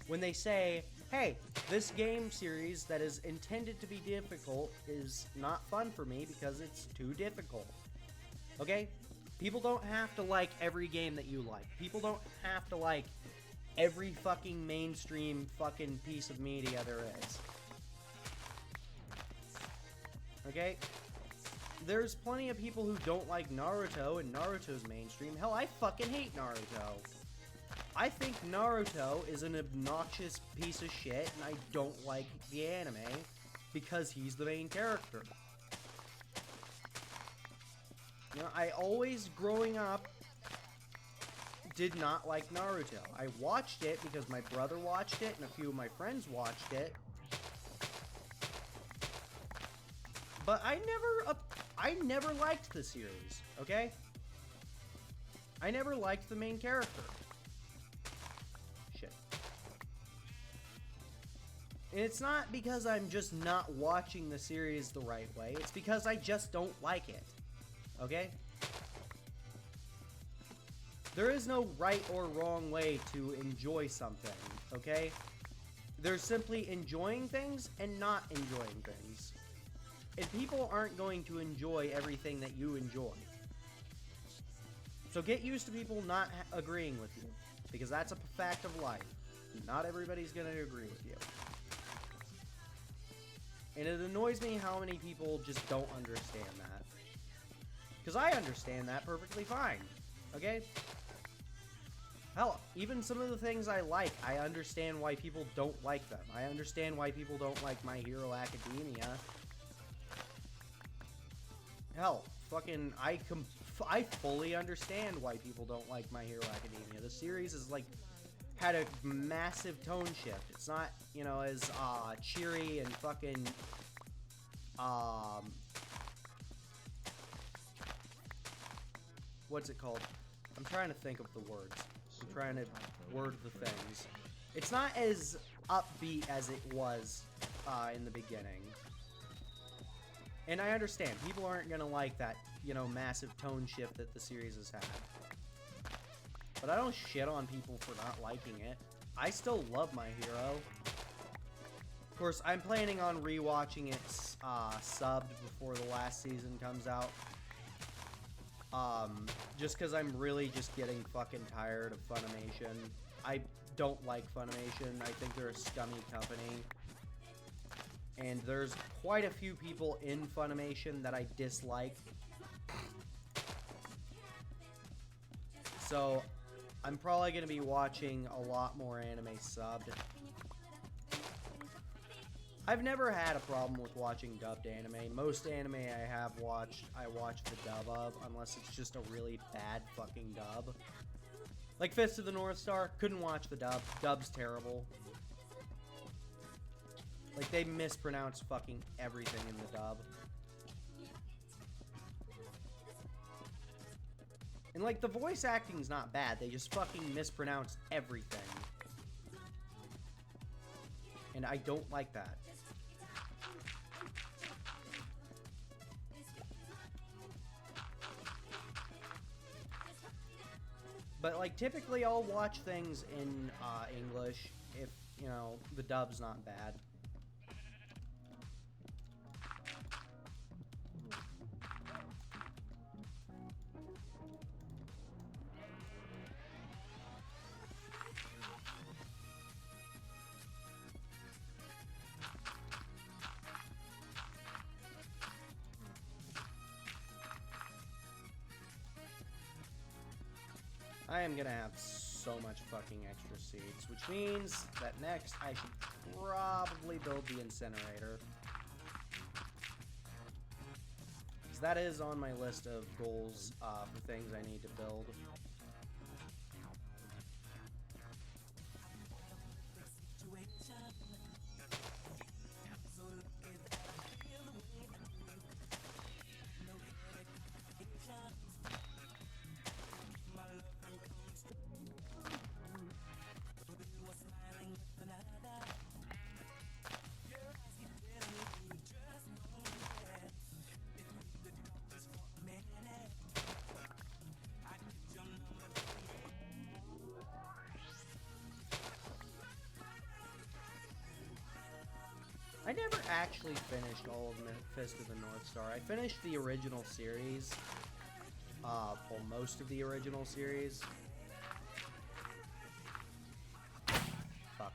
Speaker 1: when they say, hey, this game series that is intended to be difficult is not fun for me because it's too difficult. Okay? People don't have to like every game that you like. People don't have to like every fucking mainstream fucking piece of media there is. Okay? There's plenty of people who don't like Naruto, and Naruto's mainstream. Hell, I fucking hate Naruto. I think Naruto is an obnoxious piece of shit, and I don't like the anime because he's the main character. You know, I always, growing up, did not like Naruto. I watched it because my brother watched it, and a few of my friends watched it. But I never liked the series, okay? I never liked the main character. Shit. And it's not because I'm just not watching the series the right way. It's because I just don't like it. Okay? There is no right or wrong way to enjoy something, okay? There's simply enjoying things and not enjoying things. And people aren't going to enjoy everything that you enjoy. So get used to people not agreeing with you, because that's a fact of life. Not everybody's going to agree with you. And it annoys me how many people just don't understand that. Because I understand that perfectly fine, okay? Hell, even some of the things I like, I understand why people don't like them. I understand why people don't like My Hero Academia. Hell, fucking, I fully understand why people don't like My Hero Academia. The series is like, had a massive tone shift. It's not, you know, as, cheery and fucking, what's it called? I'm trying to think of the words. I'm trying to word the things. It's not as upbeat as it was, in the beginning. And I understand, people aren't gonna like that, you know, massive tone shift that the series has had. But I don't shit on people for not liking it. I still love My Hero. Of course, I'm planning on rewatching it subbed before the last season comes out. Just because I'm really just getting fucking tired of Funimation. I don't like Funimation. I think they're a scummy company. And there's quite a few people in Funimation that I dislike. So, I'm probably going to be watching a lot more anime subbed. I've never had a problem with watching dubbed anime. Most anime I watch the dub of, unless it's just a really bad fucking dub. Like Fist of the North Star, couldn't watch the dub. Dub's terrible. Like, they mispronounce fucking everything in the dub. And, like, the voice acting's not bad. They just fucking mispronounce everything. And I don't like that. But, like, typically I'll watch things in English if, you know, the dub's not bad. I am gonna have so much fucking extra seeds, which means that next I should probably build the incinerator. that is on my list of goals for things I need to build. I never actually finished all of Fist of the North Star. I finished the original series. Well, most of the original series. Fuck.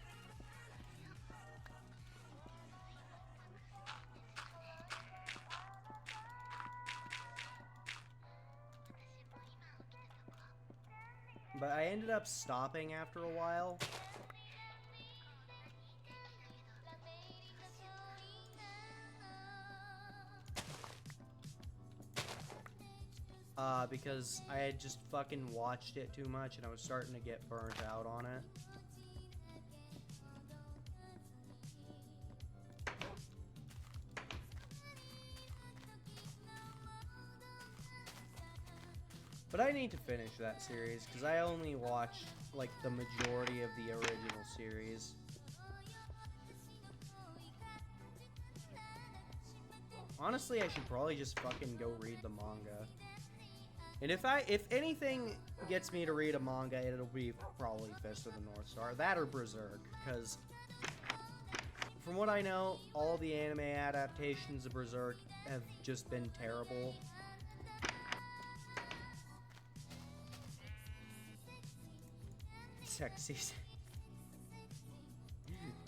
Speaker 1: But I ended up stopping after a while. Because I had just fucking watched it too much and I was starting to get burnt out on it. But I need to finish that series because I only watched like the majority of the original series. Honestly, I should probably just fucking go read the manga. And if anything gets me to read a manga, it'll be probably Fist of the North Star. That or Berserk, because from what I know, all the anime adaptations of Berserk have just been terrible. Sexy.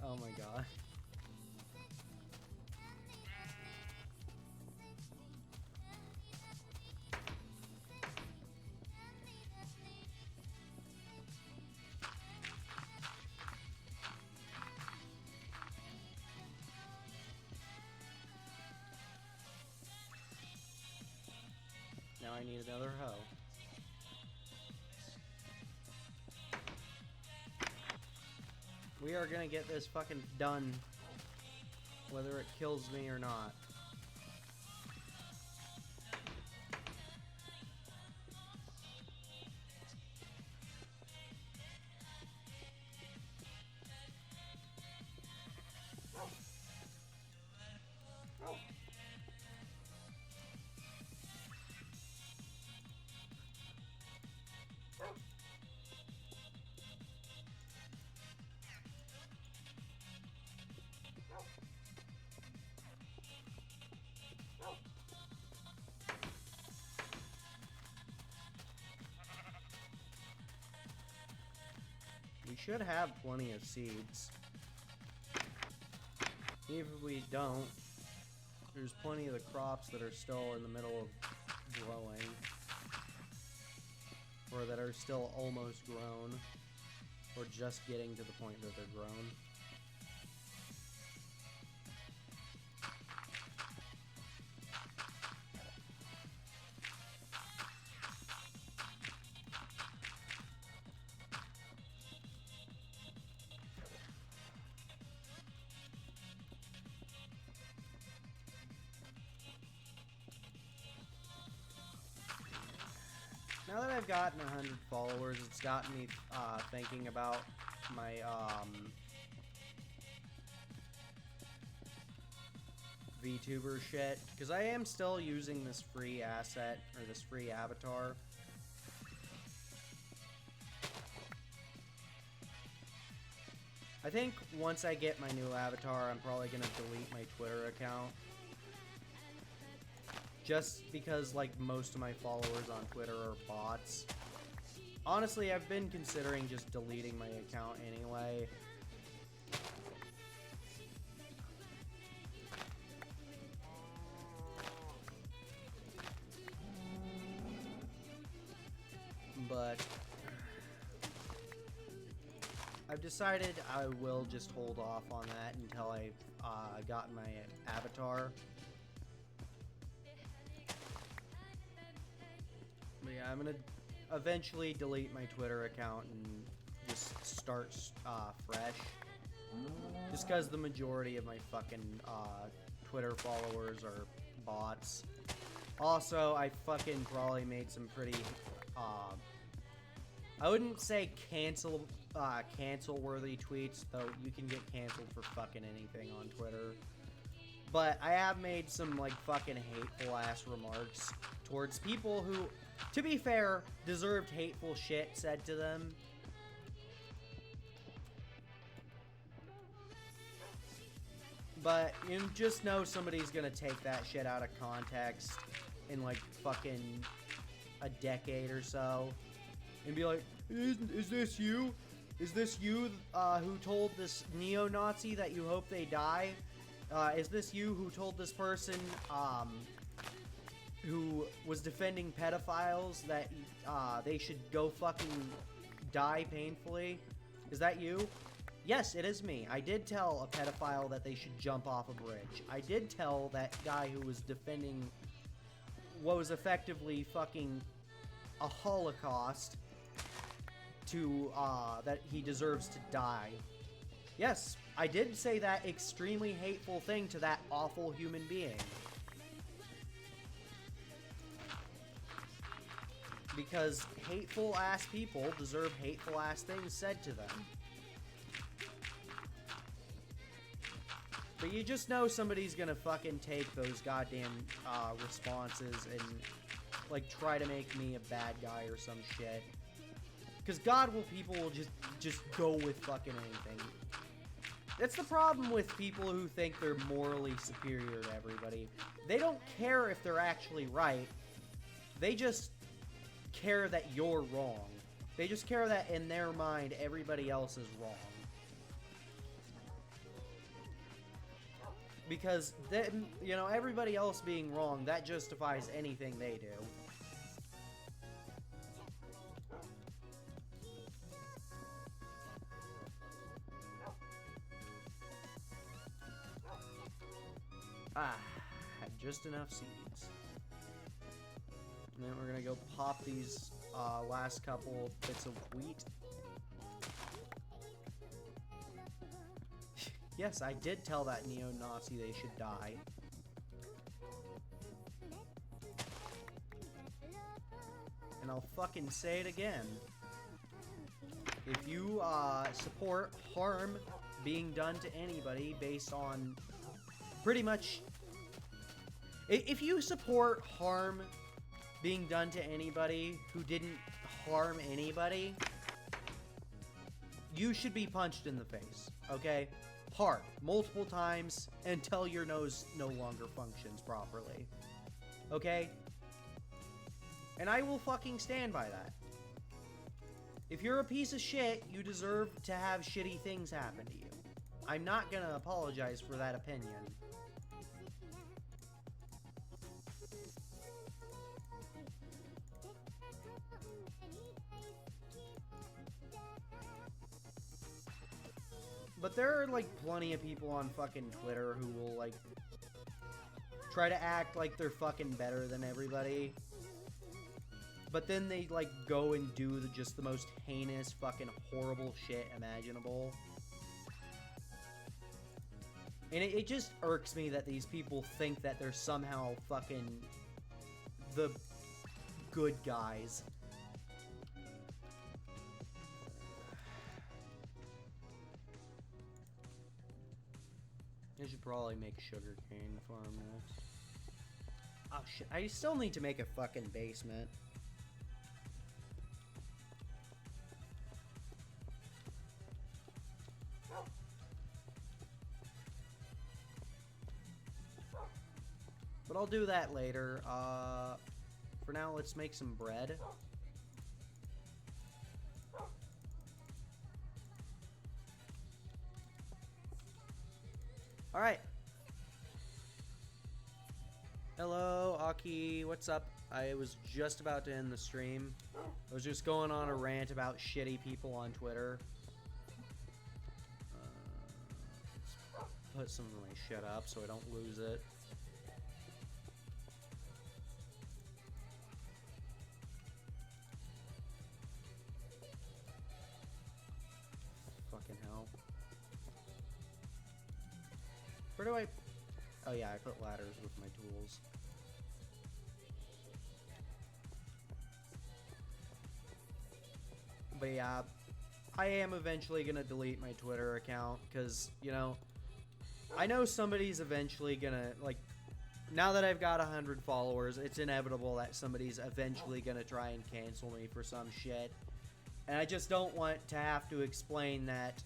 Speaker 1: Oh my god. Now I need another hoe. We are gonna get this fucking done, whether it kills me or not. We should have plenty of seeds. Even if we don't, there's plenty of the crops that are still in the middle of growing. Or that are still almost grown. Or just getting to the point that they're grown. Now that I've gotten 100 followers, it's gotten me thinking about my VTuber shit, because I am still using this free asset, or this free avatar. I think once I get my new avatar, I'm probably gonna delete my Twitter account. Just because, like, most of my followers on Twitter are bots. Honestly, I've been considering just deleting my account anyway. But I've decided I will just hold off on that until I've gotten my avatar. But yeah, I'm gonna eventually delete my Twitter account and just start fresh. Just because the majority of my fucking Twitter followers are bots. Also, I fucking probably made some pretty, I wouldn't say cancel-worthy tweets, though you can get canceled for fucking anything on Twitter. But I have made some, like, fucking hateful-ass remarks towards people who, to be fair, deserved hateful shit said to them. But you just know somebody's gonna take that shit out of context in, like, fucking a decade or so. And be like, is this you? Is this you who told this neo-Nazi that you hope they die? Is this you who told this person who was defending pedophiles that they should go fucking die painfully? Is that you? Yes, it is me. I did tell a pedophile that they should jump off a bridge. I did tell that guy who was defending what was effectively fucking a Holocaust to, that he deserves to die. Yes, I did say that extremely hateful thing to that awful human being. Because hateful-ass people deserve hateful-ass things said to them. But you just know somebody's gonna fucking take those goddamn responses and, like, try to make me a bad guy or some shit. Because people will just go with fucking anything. That's the problem with people who think they're morally superior to everybody. They don't care if they're actually right. They just care that you're wrong. They just care that in their mind everybody else is wrong. Because then, you know, everybody else being wrong, that justifies anything they do. Had just enough seeds. And then we're gonna go pop these last couple bits of wheat. Yes, I did tell that neo-Nazi they should die. And I'll fucking say it again. If you support harm being done to anybody based on pretty much... If you support harm being done to anybody who didn't harm anybody, you should be punched in the face, okay? Hard, multiple times, until your nose no longer functions properly. Okay? And I will fucking stand by that. If you're a piece of shit, you deserve to have shitty things happen to you. I'm not gonna apologize for that opinion. But there are, like, plenty of people on fucking Twitter who will, like, try to act like they're fucking better than everybody. But then they, like, go and do just the most heinous, fucking horrible shit imaginable. And it just irks me that these people think that they're somehow fucking the good guys. I should probably make a sugarcane farm next. Oh shit, I still need to make a fucking basement. But I'll do that later. For now, let's make some bread. Alright. Hello, Aki. What's up? I was just about to end the stream. I was just going on a rant about shitty people on Twitter. Let's put some of my shit up so I don't lose it. I... Oh yeah, I put ladders with my tools. But yeah, I am eventually gonna delete my Twitter account, because, you know, I know somebody's eventually gonna, like, now that I've got 100 followers, it's inevitable that somebody's eventually gonna try and cancel me for some shit. And I just don't want to have to explain that,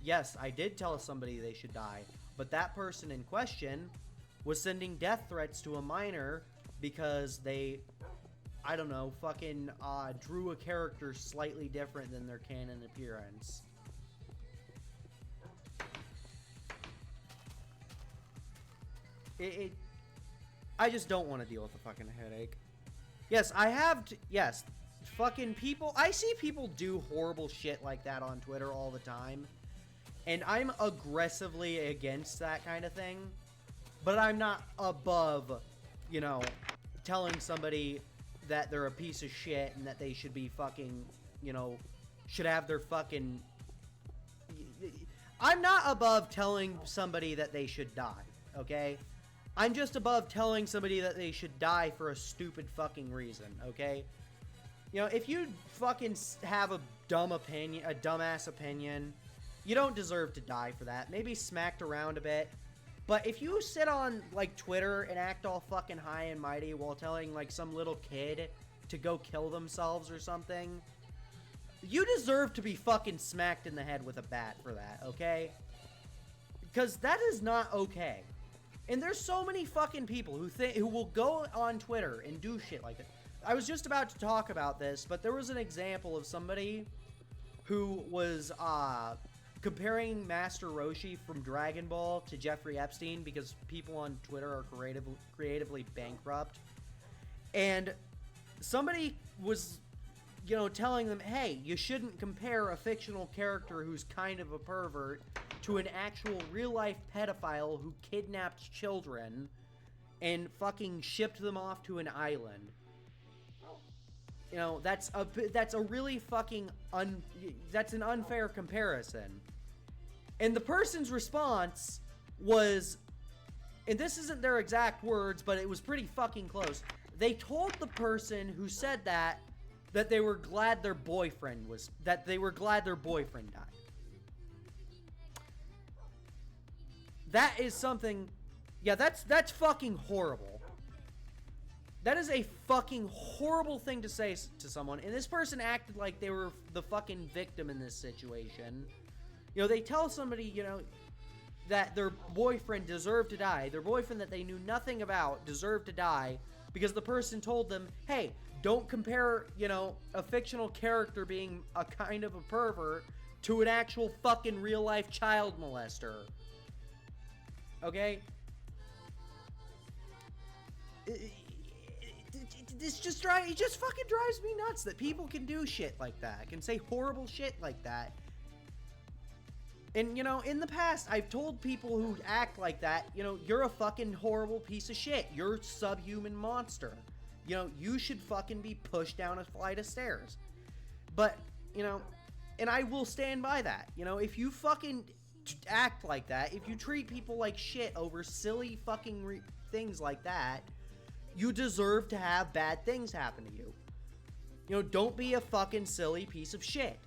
Speaker 1: yes, I did tell somebody they should die, but that person in question was sending death threats to a minor because they, I don't know, fucking drew a character slightly different than their canon appearance. I just don't want to deal with the fucking headache. Yes, I have yes, fucking people, I see people do horrible shit like that on Twitter all the time, and I'm aggressively against that kind of thing, but I'm not above, you know, telling somebody that they're a piece of shit and that they should be fucking, you know, should have their fucking... I'm not above telling somebody that they should die, okay? I'm just above telling somebody that they should die for a stupid fucking reason, okay? You know, if you fucking have a dumb opinion, a dumbass opinion, you don't deserve to die for that. Maybe smacked around a bit. But if you sit on, like, Twitter and act all fucking high and mighty while telling, like, some little kid to go kill themselves or something, you deserve to be fucking smacked in the head with a bat for that, okay? Because that is not okay. And there's so many fucking people who will go on Twitter and do shit like that. I was just about to talk about this, but there was an example of somebody who was, comparing Master Roshi from Dragon Ball to Jeffrey Epstein because people on Twitter are creatively bankrupt. And somebody was, you know, telling them, hey, you shouldn't compare a fictional character who's kind of a pervert to an actual real-life pedophile who kidnapped children and fucking shipped them off to an island. You know, that's a really fucking that's an unfair comparison. And the person's response was, and this isn't their exact words, but it was pretty fucking close. They told the person who said that they were glad their boyfriend died. That is something, yeah, that's fucking horrible. That is a fucking horrible thing to say to someone, and this person acted like they were the fucking victim in this situation. You know, they tell somebody, you know, that their boyfriend deserved to die. Their boyfriend that they knew nothing about deserved to die because the person told them, hey, don't compare, you know, a fictional character being a kind of a pervert to an actual fucking real-life child molester. Okay? It just fucking drives me nuts that people can do shit like that, can say horrible shit like that. And, you know, in the past, I've told people who act like that, you know, you're a fucking horrible piece of shit. You're a subhuman monster. You know, you should fucking be pushed down a flight of stairs. But, you know, and I will stand by that. You know, if you fucking act like that, if you treat people like shit over silly fucking things like that, you deserve to have bad things happen to you. You know, don't be a fucking silly piece of shit.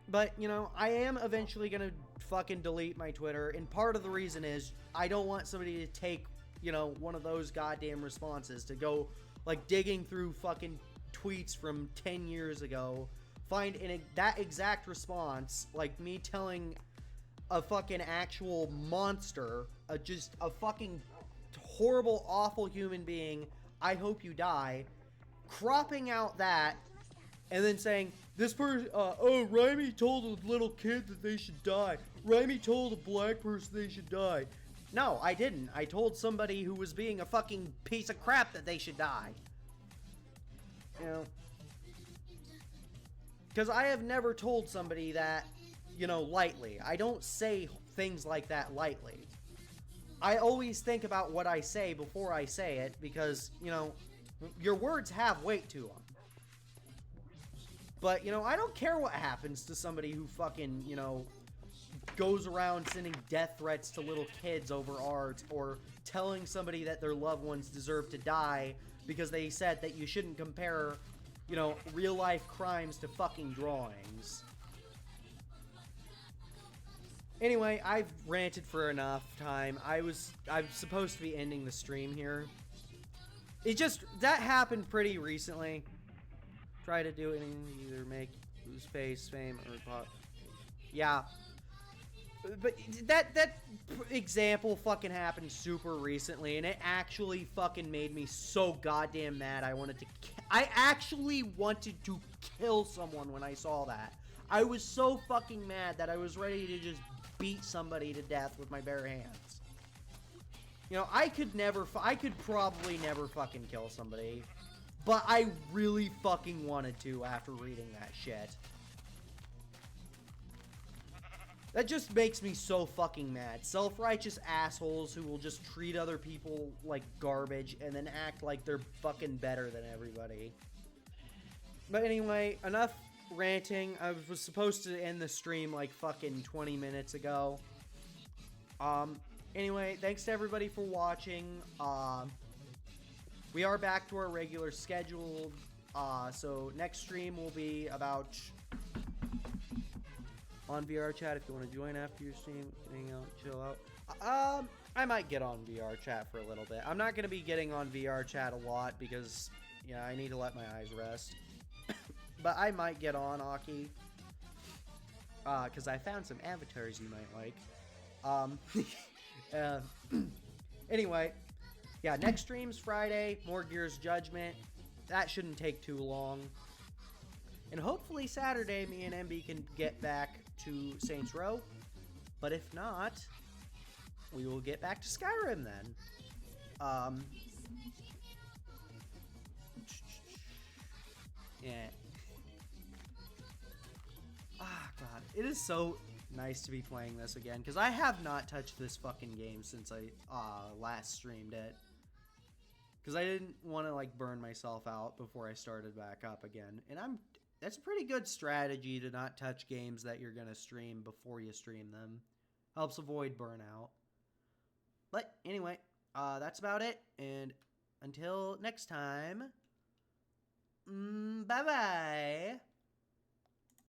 Speaker 1: But, you know, I am eventually gonna fucking delete my Twitter, and part of the reason is I don't want somebody to take, you know, one of those goddamn responses to go, like, digging through fucking tweets from 10 years ago, find that exact response, like me telling a fucking actual monster, just a fucking horrible, awful human being, I hope you die, cropping out that, and then saying, this person, oh, Raimi told a little kid that they should die. Raimi told a black person they should die. No, I didn't. I told somebody who was being a fucking piece of crap that they should die. You know? Because I have never told somebody that, you know, lightly. I don't say things like that lightly. I always think about what I say before I say it, because, you know, your words have weight to them. But, you know, I don't care what happens to somebody who fucking, you know, goes around sending death threats to little kids over art, or telling somebody that their loved ones deserve to die because they said that you shouldn't compare, you know, real life crimes to fucking drawings. Anyway, I've ranted for enough time. I'm supposed to be ending the stream here. That happened pretty recently. Try to do anything, either make lose face, fame, or pop. Yeah. But that example fucking happened super recently, and it actually fucking made me so goddamn mad. I actually wanted to kill someone when I saw that. I was so fucking mad that I was ready to just beat somebody to death with my bare hands. You know, I could probably never fucking kill somebody, but I really fucking wanted to after reading that shit. That just makes me so fucking mad. Self-righteous assholes who will just treat other people like garbage and then act like they're fucking better than everybody. But anyway, enough ranting. I was supposed to end the stream like fucking 20 minutes ago. Anyway, thanks to everybody for watching. We are back to our regular schedule. So next stream will be about on VR chat if you want to join after your stream, hang out, chill out. I might get on VR chat for a little bit. I'm not going to be getting on VR chat a lot because, yeah, I need to let my eyes rest. But I might get on, Aki. Because I found some avatars you might like. Anyway, yeah, next stream's Friday, more Gears Judgment. That shouldn't take too long. And hopefully Saturday, me and MB can get back to Saints Row. But if not, we will get back to Skyrim then. Yeah. Ah, God. It is so nice to be playing this again, because I have not touched this fucking game since I last streamed it. Because I didn't want to, like, burn myself out before I started back up again. And that's a pretty good strategy to not touch games that you're going to stream before you stream them. Helps avoid burnout. But anyway, that's about it. And until next time, bye-bye.